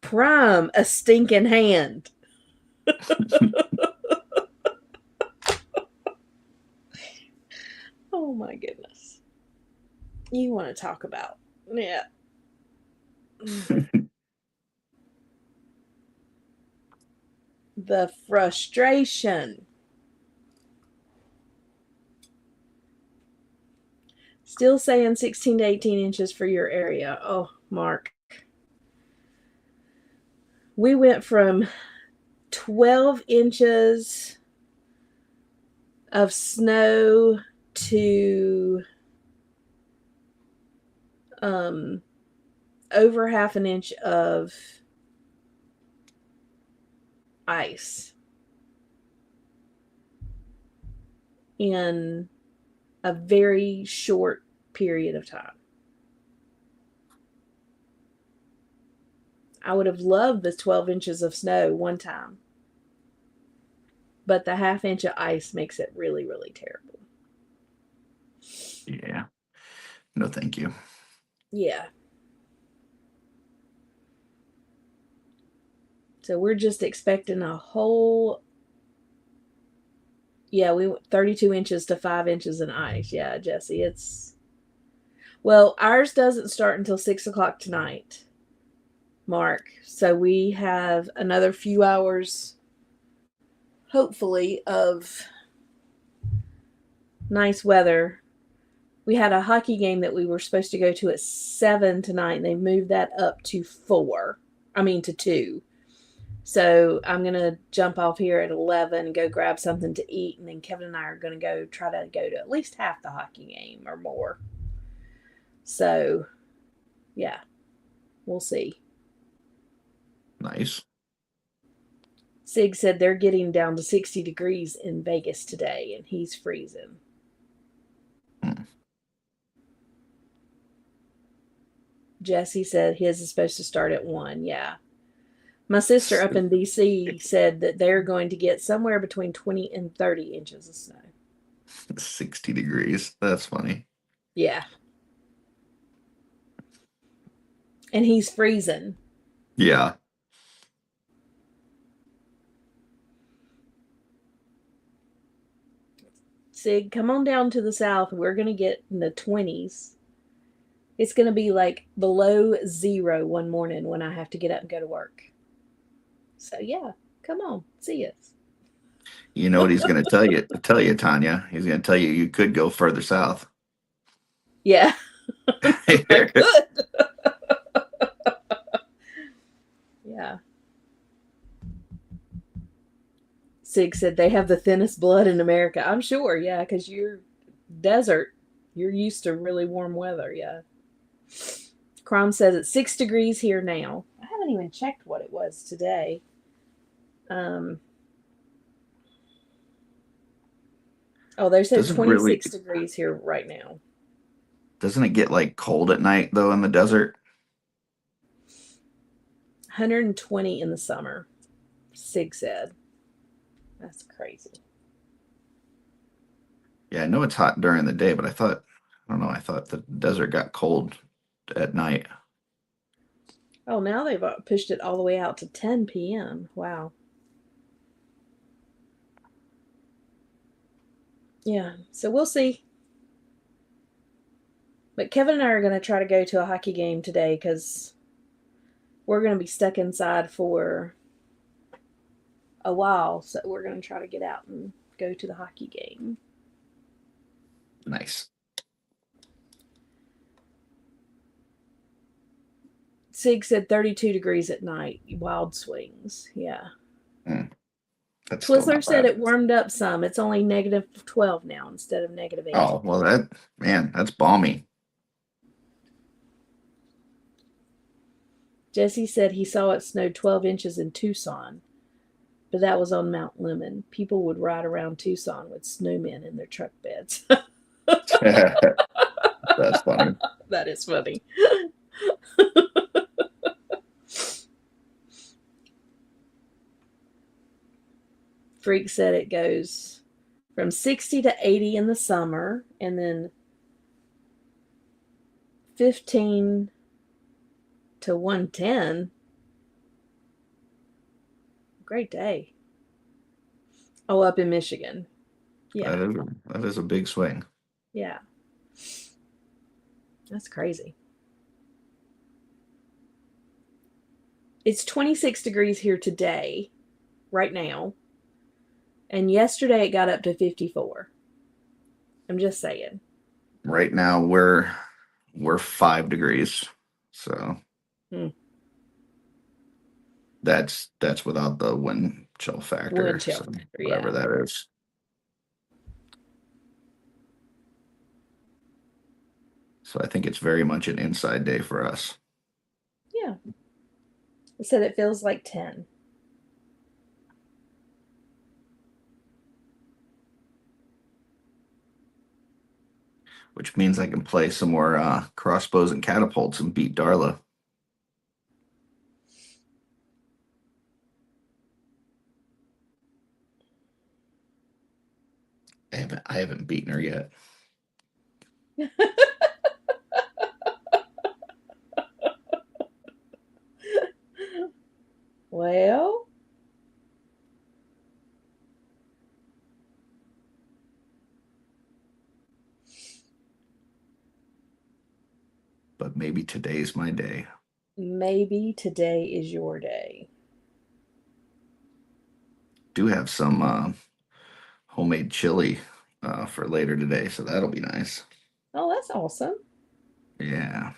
prime a stinking hand. Oh my goodness. You want to talk about, yeah. The frustration. Still saying 16 to 18 inches for your area. Oh, Mark. We went from 12 inches of snow to um, over half an inch of ice in a very short period of time. I would have loved the 12 inches of snow one time, but the half inch of ice makes it really, really terrible. Yeah. No, thank you. Yeah. So we're just expecting a whole, yeah, we went 32 inches to 5 inches in ice. Yeah, Jesse, it's, well, ours doesn't start until 6 o'clock tonight, Mark. So we have another few hours, hopefully, of nice weather. We had a hockey game that we were supposed to go to at 7 tonight, and they moved that up to 4. I mean, to 2. So I'm going to jump off here at 11 and go grab something to eat. And then Kevin and I are going to go try to go to at least half the hockey game or more. So, yeah, we'll see. Nice. Sig said they're getting down to 60 degrees in Vegas today, and he's freezing. Hmm. Jesse said his is supposed to start at 1. Yeah. My sister up in DC said that they're going to get somewhere between 20 and 30 inches of snow. 60 degrees. That's funny. Yeah. And he's freezing. Yeah. Sig, come on down to the south. We're going to get in the 20s. It's going to be like below 0 one morning when I have to get up and go to work. So, yeah, come on, see us. You know what he's going to tell you, Tanya? He's going to tell you could go further south. Yeah, I could. Yeah. Sig said they have the thinnest blood in America. I'm sure, yeah, because you're desert. You're used to really warm weather, yeah. Crom says it's 6 degrees here now. I haven't even checked what it was today. Oh, they said Doesn't 26 degrees here right now. Doesn't it get like cold at night though in the desert? 120 in the summer, Sig said. That's crazy. Yeah, I know it's hot during the day, but I thought the desert got cold at night. Oh, now they've pushed it all the way out to 10 p.m. Wow. Yeah, so we'll see. But Kevin and I are going to try to go to a hockey game today because we're going to be stuck inside for a while. So we're going to try to get out and go to the hockey game. Nice. Sig said 32 degrees at night. Wild swings. Yeah. That's still Twizzler not said bad. it warmed up some. It's only negative 12 now instead of negative 8. Oh, well that's balmy. Jesse said he saw it snowed 12 inches in Tucson, but that was on Mount Lemon. People would ride around Tucson with snowmen in their truck beds. That's funny. That is funny. Freak said it goes from 60 to 80 in the summer and then 15 to 110. Great day. Oh, up in Michigan. Yeah. That is a big swing. Yeah. That's crazy. It's 26 degrees here today, right now. And yesterday it got up to 54. I'm just saying. Right now we're 5 degrees. So that's without the wind chill factor. Wind chill factor, whatever that is. So I think it's very much an inside day for us. Yeah. It said it feels like 10. Which means I can play some more crossbows and catapults and beat Darla. I haven't beaten her yet. Well, but maybe today's my day. Maybe today is your day. Do have some homemade chili for later today, so that'll be nice. Oh, that's awesome. Yeah.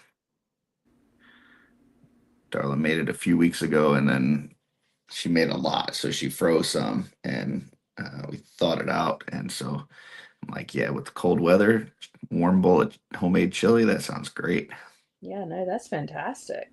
Darla made it a few weeks ago, and then she made a lot, so she froze some, and we thawed it out. And so I'm like, yeah, with the cold weather, warm bullet homemade chili, that sounds great. Yeah, no, that's fantastic.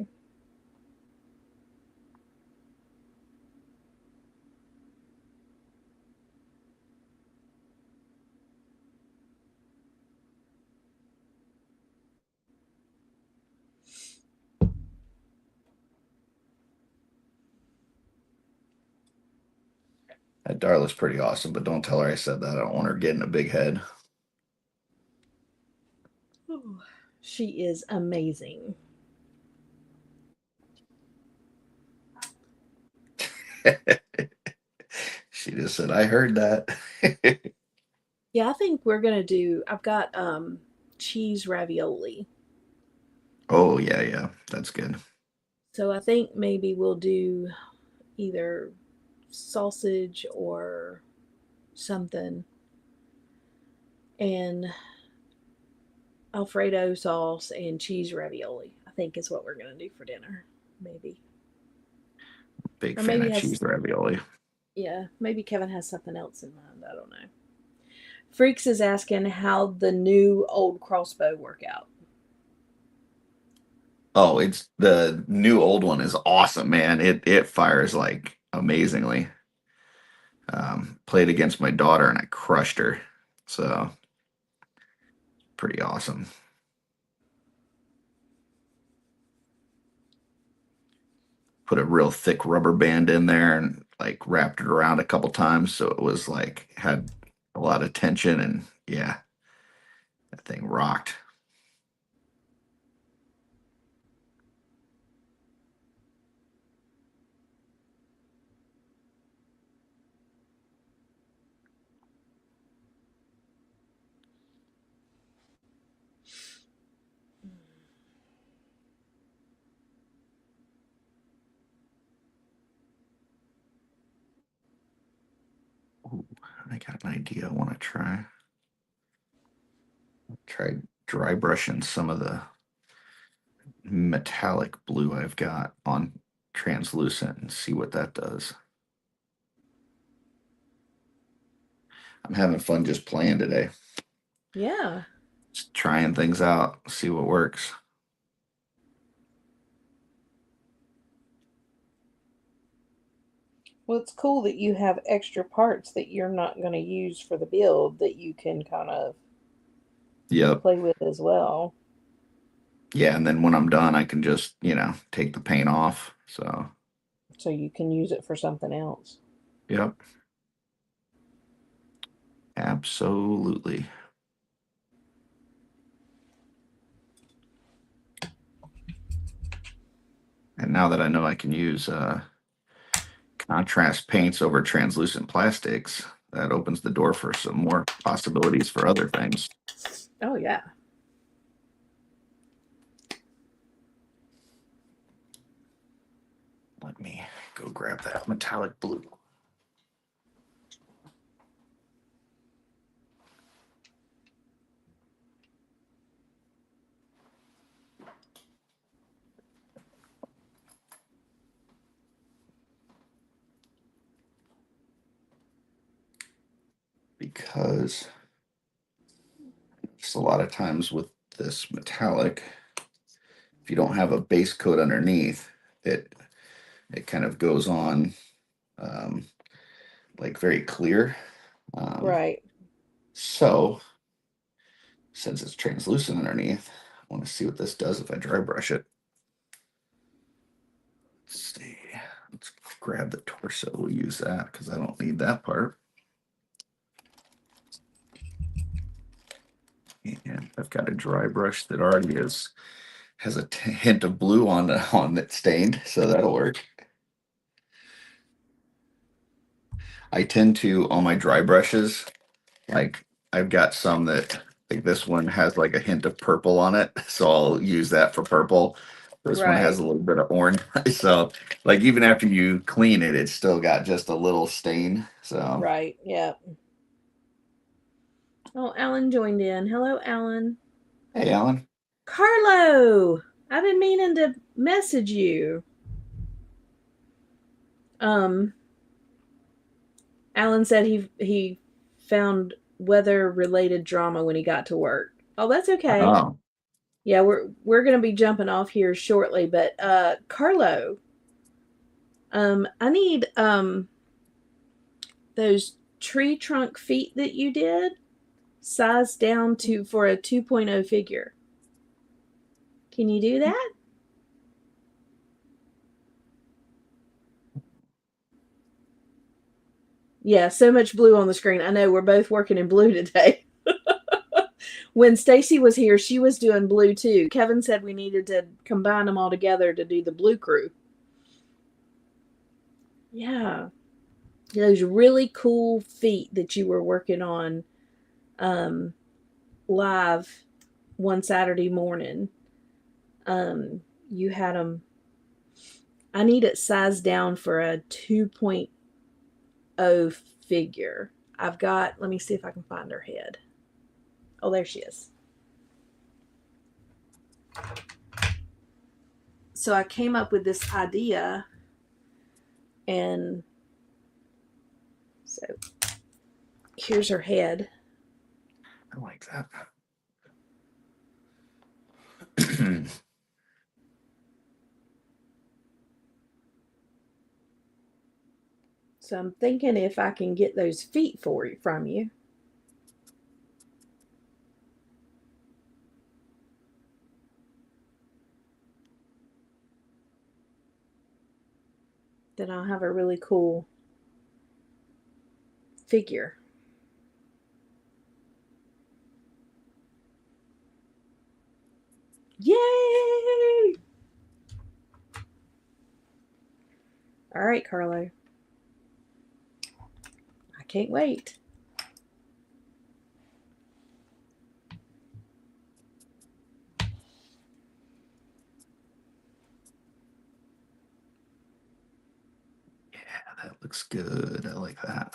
Darla's pretty awesome, but don't tell her I said that. I don't want her getting a big head. Ooh, she is amazing. She just said, I heard that. Yeah, I think we're gonna do. I've got cheese ravioli, Oh, yeah, yeah. That's good. so I think maybe we'll do either sausage or something, and Alfredo sauce and cheese ravioli. I think is what we're gonna do for dinner, maybe, Big or fan maybe of cheese has ravioli. yeah, maybe Kevin has something else in mind. I don't know. Freaks is asking how the new old crossbow work out. Oh, it's the new old one is awesome, man. It fires like amazingly. Played against my daughter and I crushed her. So pretty awesome. Put a real thick rubber band in there and like wrapped it around a couple times so it was like had a lot of tension and yeah, that thing rocked. Ooh, I got an idea I want to try. Try dry brushing some of the metallic blue I've got on translucent and see what that does. I'm having fun just playing today. Yeah. Just trying things out, see what works. Well, it's cool that you have extra parts that you're not going to use for the build that you can kind of Yep. play with as well. Yeah, and then when I'm done, I can just, take the paint off. So, So you can use it for something else. yep, absolutely. And now that I know I can use contrast paints over translucent plastics, that opens the door for some more possibilities for other things. Oh, yeah. Let me go grab that metallic blue. Because just a lot of times with this metallic, if you don't have a base coat underneath, it kind of goes on um, like very clear. Um, Right. so since it's translucent underneath, I want to see what this does if I dry brush it. Let's see. Let's grab the torso. We'll use that because I don't need that part. And I've got a dry brush that already has a hint of blue on it stained, so that'll work. I tend to on my dry brushes, like I've got some that like this one has like a hint of purple on it, so I'll use that for purple. This one has Right. a little bit of orange, so like even after you clean it, it's still got just a little stain. So Right. Yeah. Oh, Alan joined in. Hello, Alan. hey, Alan. Carlo, I've been meaning to message you. Um, Alan said he found weather related drama when he got to work. Oh, that's okay. Oh, Yeah, we're gonna be jumping off here shortly, but Carlo, I need those tree trunk feet that you did sized down to for a 2.0 figure. Can you do that? Yeah, so much blue on the screen. I know we're both working in blue today. When Stacy was here, she was doing blue too. Kevin said we needed to combine them all together to do the blue crew. Yeah. Those really cool feet that you were working on live one Saturday morning. You had them. I need it sized down for a 2.0 figure. Let me see if I can find her head. Oh, there she is. So I came up with this idea, and so here's her head. I like that. So I'm thinking if I can get those feet from you. Then I'll have a really cool figure. Yay! All right, Carlo. I can't wait. Yeah, that looks good. I like that.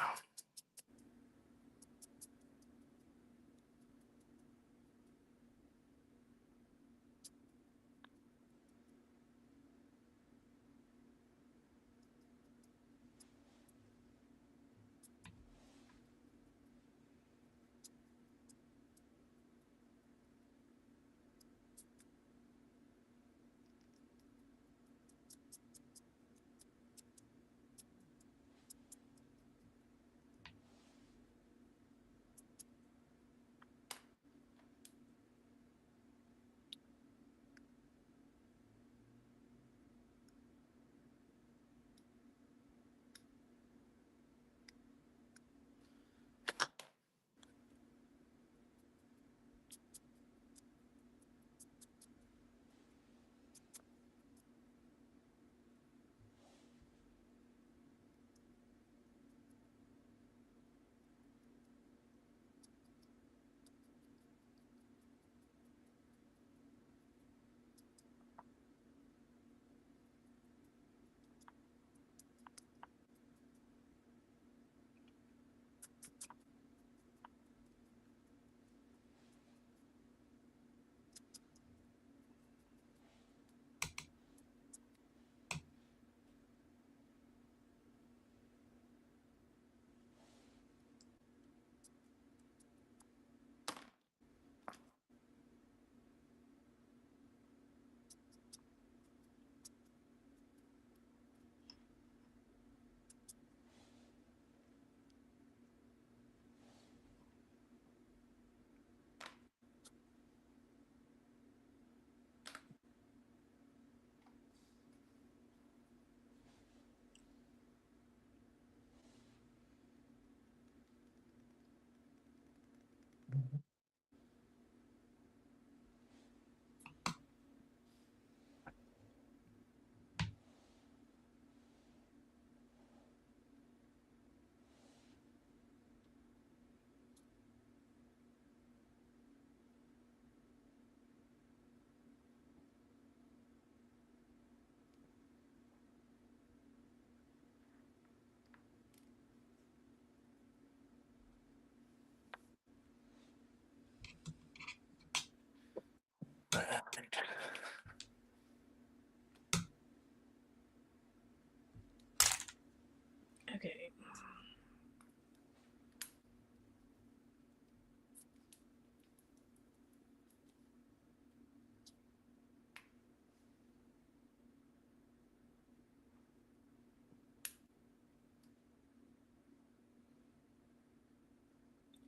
Okay.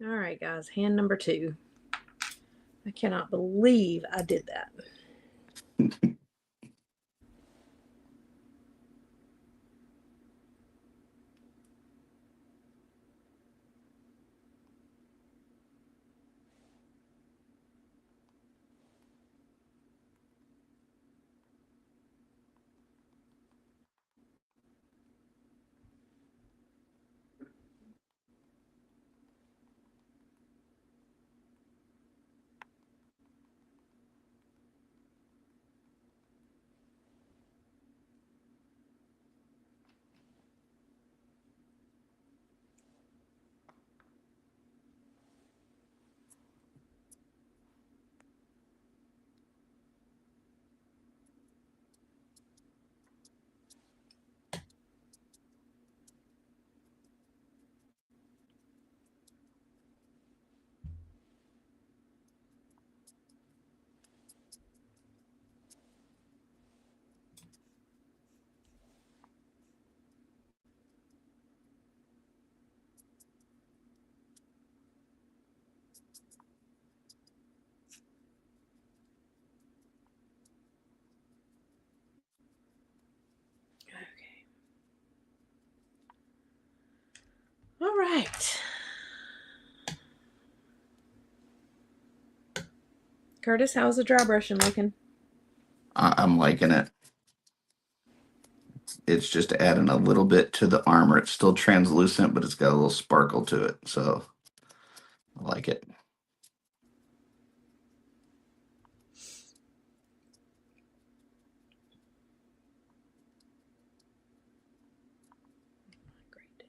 All right, guys. Hand number 2. I cannot believe I did that. Curtis, how's the dry brushing looking? I'm liking it. It's just adding a little bit to the armor. It's still translucent, but it's got a little sparkle to it. So I like it. Great day.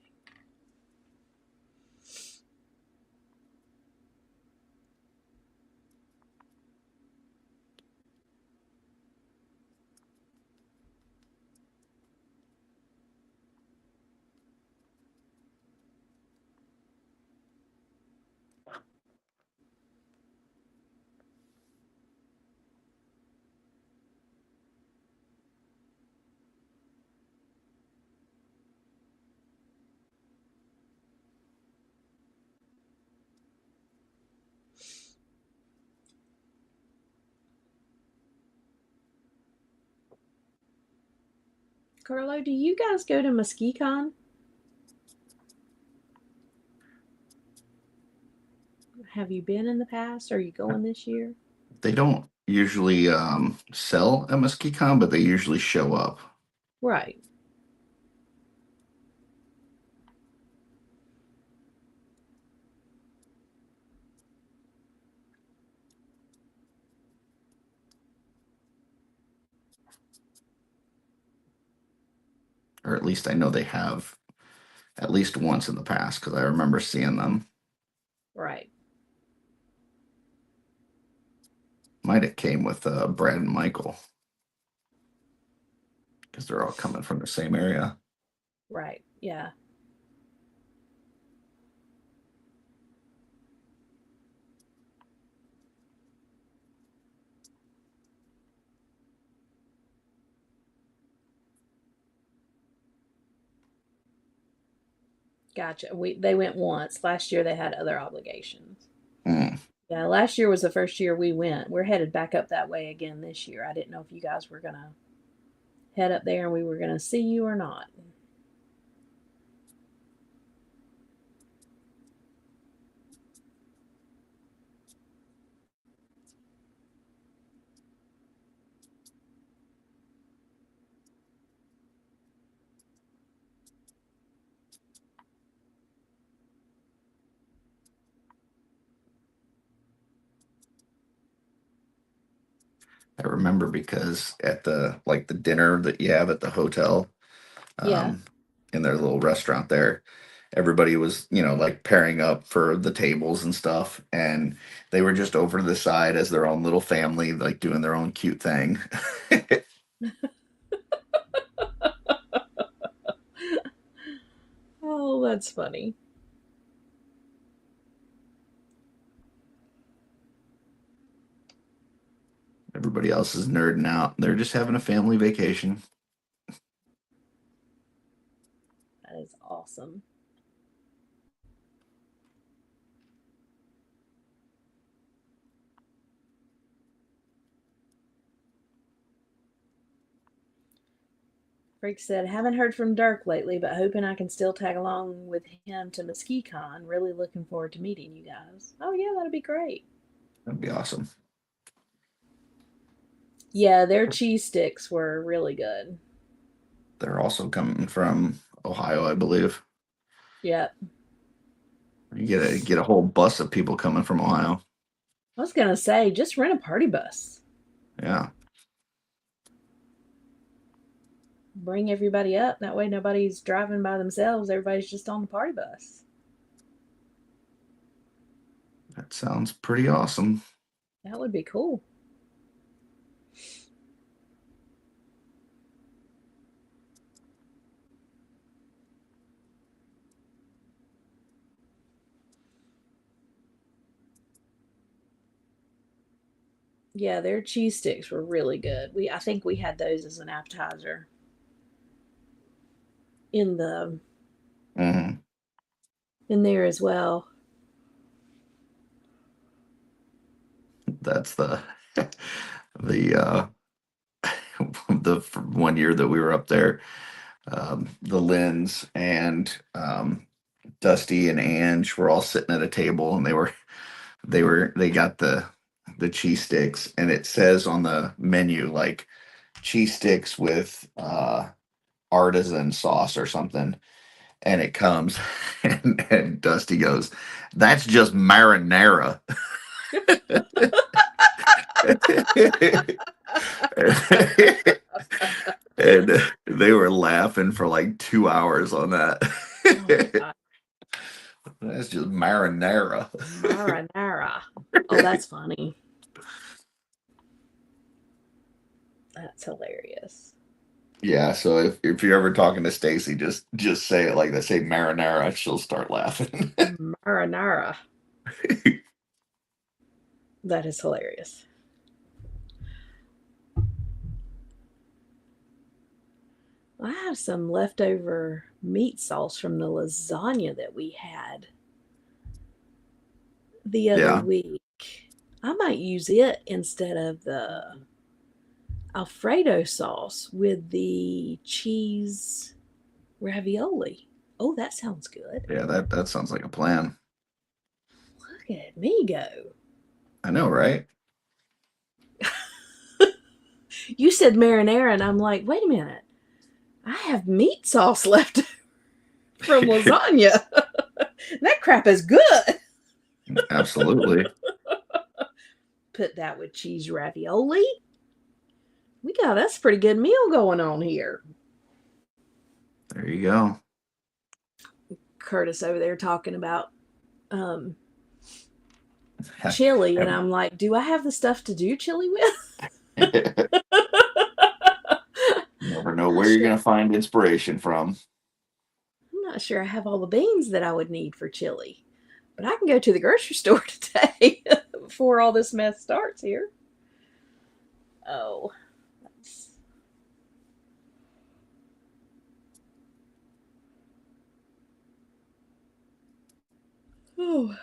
Carlo, do you guys go to MuskeCon? Have you been in the past? Are you going this year? They don't usually sell at MuskeCon, but they usually show up. Right. Or at least I know they have at least once in the past because I remember seeing them. Right. Might have came with Brad and Michael because they're all coming from the same area. Right. Yeah. Gotcha. They went once. Last year they had other obligations. Mm. Yeah, last year was the first year we went. We're headed back up that way again this year. I didn't know if you guys were gonna head up there and we were gonna see you or not. I remember because at the dinner that you have at the hotel, Yeah. um, in their little restaurant there, everybody was, like pairing up for the tables and stuff, and they were just over to the side as their own little family, like doing their own cute thing. Oh, that's funny. Everybody else is nerding out. They're just having a family vacation. That is awesome. Freak said, haven't heard from Dirk lately, but hoping I can still tag along with him to MuskeCon. Really looking forward to meeting you guys. Oh, yeah, that'd be great. That'd be awesome. Yeah, their cheese sticks were really good. They're also coming from Ohio, I believe. Yep. You get a whole bus of people coming from Ohio. I was going to say, just rent a party bus. Yeah. Bring everybody up. That way nobody's driving by themselves. Everybody's just on the party bus. That sounds pretty awesome. That would be cool. Yeah, their cheese sticks were really good. I think we had those as an appetizer in the Hmm. in there as well. That's the the one year that we were up there, the Lynns and Dusty and Ange were all sitting at a table, and they got the cheese sticks, and it says on the menu like cheese sticks with artisan sauce or something, and it comes, and Dusty goes, "That's just marinara." And they were laughing for like 2 hours on that. Oh my God. That's just marinara. Marinara. Oh, that's funny. That's hilarious. Yeah, so if you're ever talking to Stacy, just say it like that. Say marinara, she'll start laughing. Marinara. That is hilarious. I have some leftover meat sauce from the lasagna that we had the other Yeah, week. I might use it instead of the Alfredo sauce with the cheese ravioli. Oh, that sounds good. yeah, that sounds like a plan. Look at me go. I know, right? You said marinara, and I'm like, wait a minute. I have meat sauce left from lasagna. That crap is good. Absolutely. Put that with cheese ravioli. We got us a pretty good meal going on here. There you go. Curtis over there talking about um, chili, and I'm like, do I have the stuff to do chili with? Never know where you're gonna find inspiration from. I'm not sure I have all the beans that I would need for chili, but I can go to the grocery store today before all this mess starts here. Oh, that's... oh.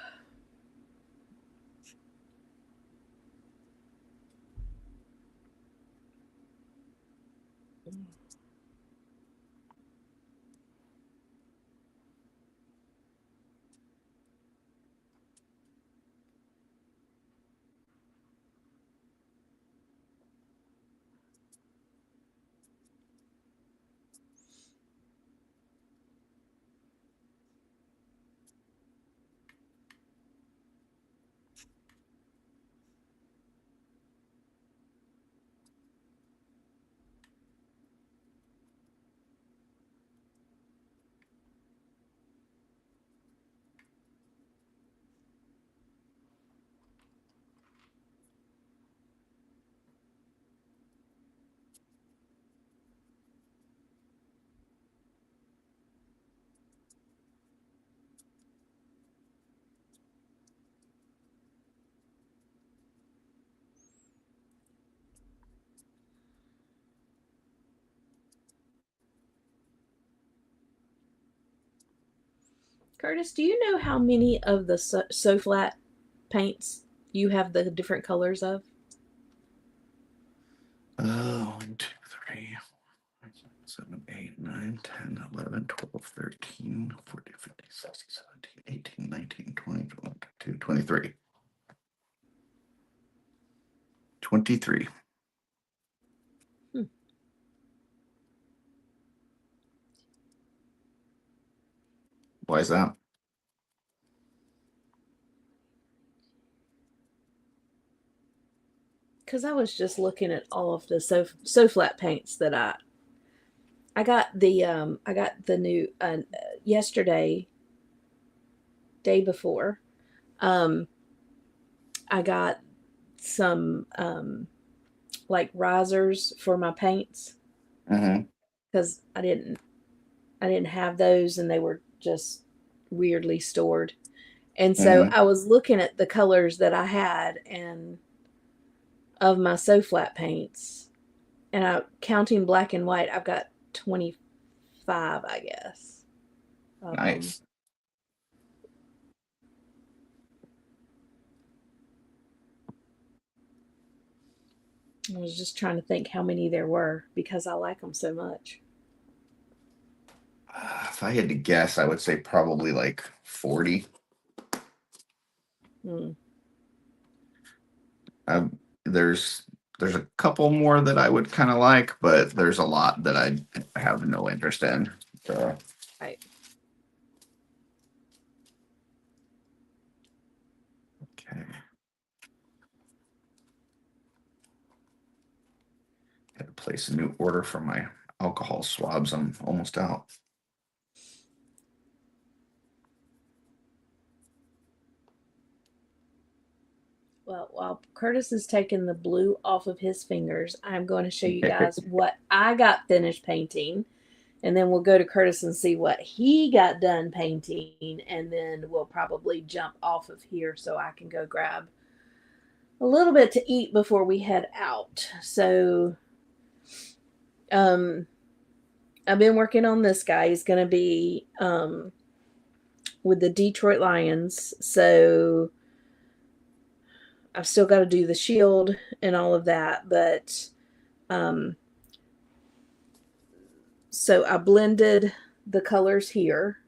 Curtis, do you know how many of the so flat paints you have the different colors of? 1, 2, 3, 4, 5, 6, 7, 8, 9, 10, 11, 12, 13, 14, 15, 16, 17, 18, 19, 20, 21, 22, 23. 23. Hmm. Why is that? Because I was just looking at all of the so flat paints that I got the new yesterday, day before. Um, I got some like risers for my paints Mm-hmm. because I didn't have those, and they were just weirdly stored. And so Mm-hmm. I was looking at the colors that I had and of my so flat paints, and I counting black and white, I've got 25, I guess, of them. Nice. I was just trying to think how many there were because I like them so much. If I had to guess, I would say probably like 40. Hmm. I, there's there's a couple more that I would kind of like, but there's a lot that I have no interest in. So Right. okay. Had to place a new order for my alcohol swabs. I'm almost out. Well, while Curtis is taking the blue off of his fingers, I'm going to show you guys what I got finished painting. And then we'll go to Curtis and see what he got done painting. And then we'll probably jump off of here so I can go grab a little bit to eat before we head out. So, I've been working on this guy. He's going to be with the Detroit Lions. So, I've still got to do the shield and all of that. But, so I blended the colors here.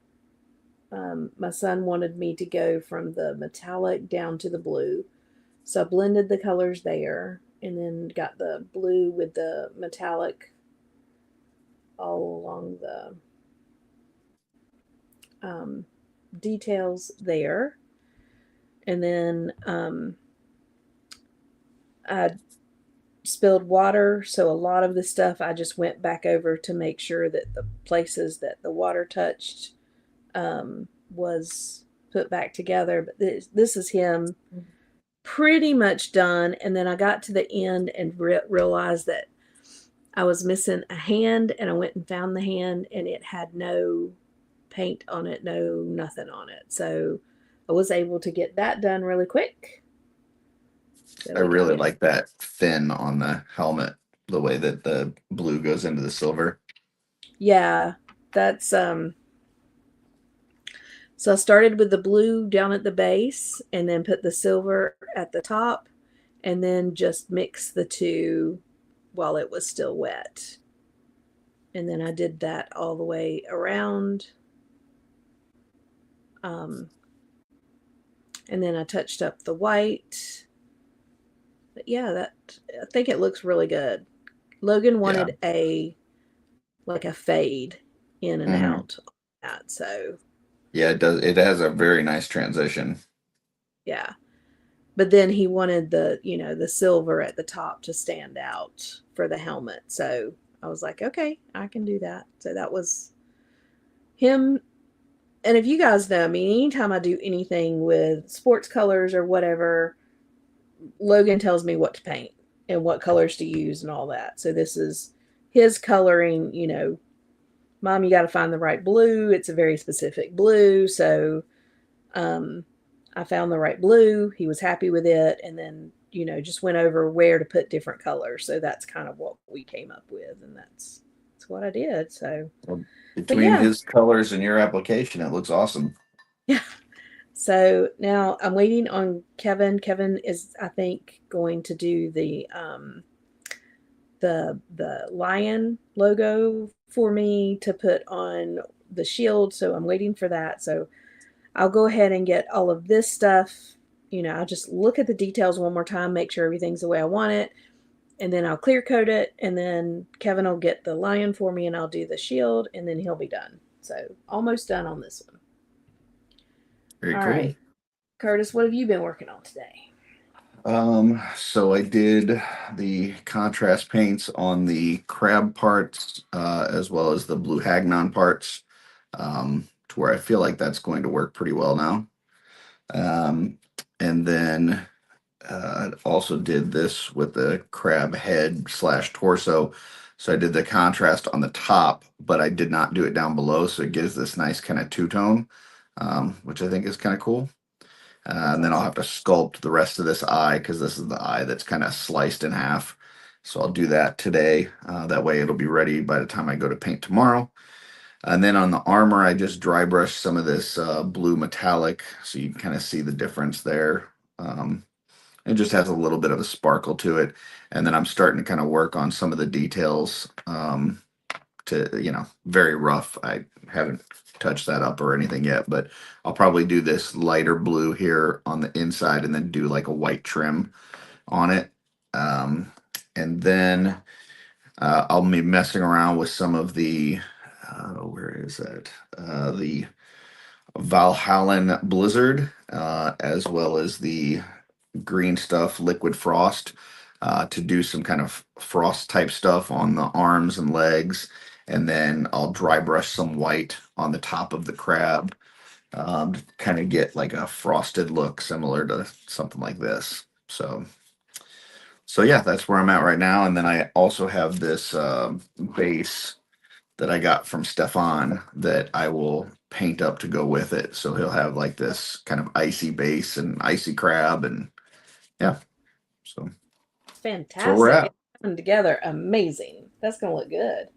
My son wanted me to go from the metallic down to the blue. So I blended the colors there and then got the blue with the metallic all along the details there. And then I spilled water. So a lot of the stuff I just went back over to make sure that the places that the water touched was put back together. But this is him pretty much done. And then I got to the end and realized that I was missing a hand, and I went and found the hand, and it had no paint on it, no nothing on it. So I was able to get that done really quick. So I really like that fin on the helmet, the way that the blue goes into the silver. Yeah, that's so I started with the blue down at the base and then put the silver at the top and then just mix the two while it was still wet. And then I did that all the way around. And then I touched up the white. But yeah, I think it looks really good. Logan wanted a fade in and out on that, so yeah, it does. It has a very nice transition. yeah. But then he wanted the silver at the top to stand out for the helmet. So I was like, okay, I can do that. So that was him. And if you guys know, I mean, anytime I do anything with sports colors or whatever, Logan tells me what to paint and what colors to use and all that. So this is his coloring, Mom, you got to find the right blue. It's a very specific blue. So I found the right blue. He was happy with it. And then, just went over where to put different colors. So that's kind of what we came up with. And that's what I did. So well, between his colors and your application, it looks awesome. Yeah. So now I'm waiting on Kevin. Kevin is, I think, going to do the lion logo for me to put on the shield. So I'm waiting for that. So I'll go ahead and get all of this stuff. I'll just look at the details one more time, make sure everything's the way I want it. And then I'll clear coat it. And then Kevin will get the lion for me and I'll do the shield and then he'll be done. So almost done on this one. Very all cool. Right. Curtis, what have you been working on today? So I did the contrast paints on the crab parts, as well as the blue Hagnon parts, to where I feel like that's going to work pretty well now. And then also did this with the crab head / torso. So I did the contrast on the top, but I did not do it down below. So it gives this nice kind of two-tone, which I think is kind of cool. And then I'll have to sculpt the rest of this eye because this is the eye that's kind of sliced in half. So I'll do that today. That way it'll be ready by the time I go to paint tomorrow. And then on the armor, I just dry brushed some of this blue metallic. So you can kind of see the difference there. It just has a little bit of a sparkle to it. And then I'm starting to kind of work on some of the details to, very rough. I haven't touch that up or anything yet, but I'll probably do this lighter blue here on the inside and then do like a white trim on it. Um, and then I'll be messing around with some of the, where is it? The Valhallan Blizzard, as well as the green stuff, Liquid Frost, to do some kind of frost type stuff on the arms and legs. And then I'll dry brush some white on the top of the crab, to kind of get like a frosted look similar to something like this. So yeah, that's where I'm at right now. And then I also have this base that I got from Stefan that I will paint up to go with it. So he'll have like this kind of icy base and icy crab, and yeah. So that's where we're Fantastic. at. It's coming together amazing. That's going to look good.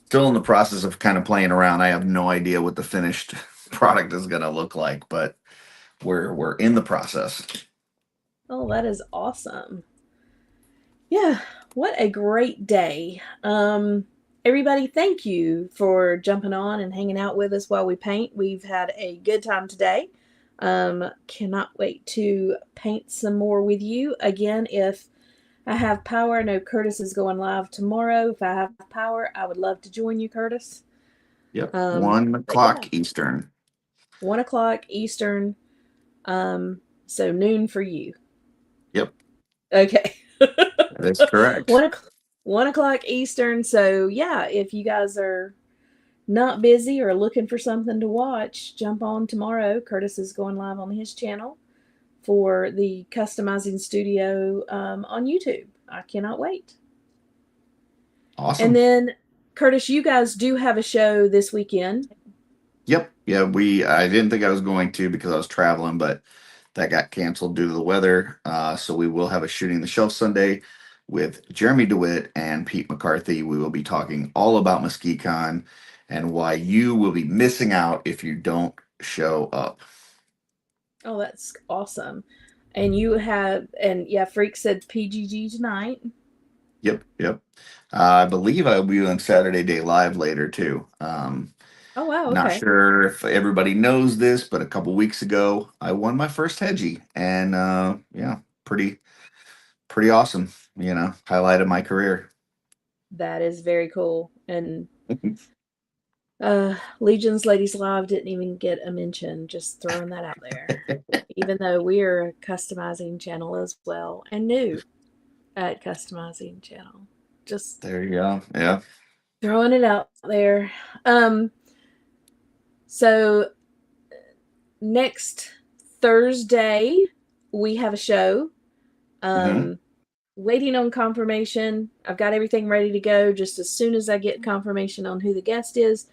Still in the process of kind of playing around. I have no idea what the finished product is going to look like, but we're in the process. Oh, that is awesome. Yeah, what a great day. Everybody, thank you for jumping on and hanging out with us while we paint. We've had a good time today. Cannot wait to paint some more with you. Again, if I have power, I know Curtis is going live tomorrow. If I have power, I would love to join you, Curtis. Yep. But 1 o'clock yeah, Eastern. 1 o'clock Eastern. So noon for you. Yep. Okay. That's correct. 1 o'clock Eastern. So yeah, if you guys are not busy or looking for something to watch, jump on tomorrow. Curtis is going live on his channel for the Customizing Studio on YouTube. I cannot wait. Awesome. And then, Curtis, you guys do have a show this weekend. Yep. Yeah, I didn't think I was going to because I was traveling, but that got canceled due to the weather. So we will have a Shooting the Shelf Sunday with Jeremy DeWitt and Pete McCarthy. We will be talking all about MesquiteCon and why you will be missing out if you don't show up. Oh, that's awesome. And Freak said PGG tonight. Yep. I believe I'll be on Saturday Day Live later too. Oh, wow. Not Okay. sure if everybody knows this, but a couple weeks ago I won my first Hedgie, and yeah, pretty awesome. Highlighted my career. That is very cool. And Legion's Ladies Live didn't even get a mention, just throwing that out there. Even though we're a customizing channel as well and new at customizing channel. Just There you go. Yeah. throwing it out there. So next Thursday we have a show. Waiting on confirmation. I've got everything ready to go. Just as soon as I get confirmation on who the guest is,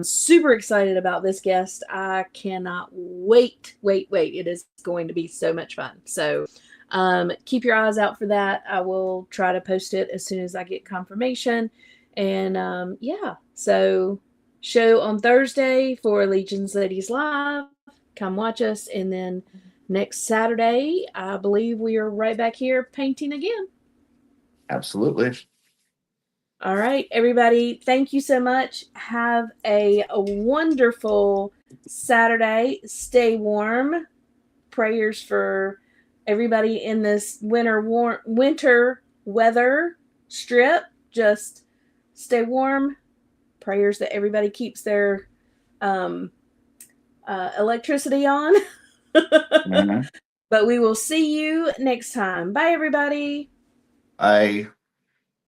super excited about this guest. I cannot wait. It is going to be so much fun. So keep your eyes out for that. I will try to post it as soon as I get confirmation. And yeah, so show on Thursday for Legion's Ladies Live. Come watch us. And then next Saturday, I believe we are right back here painting again. Absolutely. All right, everybody. Thank you so much. Have a wonderful Saturday. Stay warm. Prayers for everybody in this winter weather strip. Just stay warm. Prayers that everybody keeps their electricity on. But we will see you next time. Bye, everybody. Bye.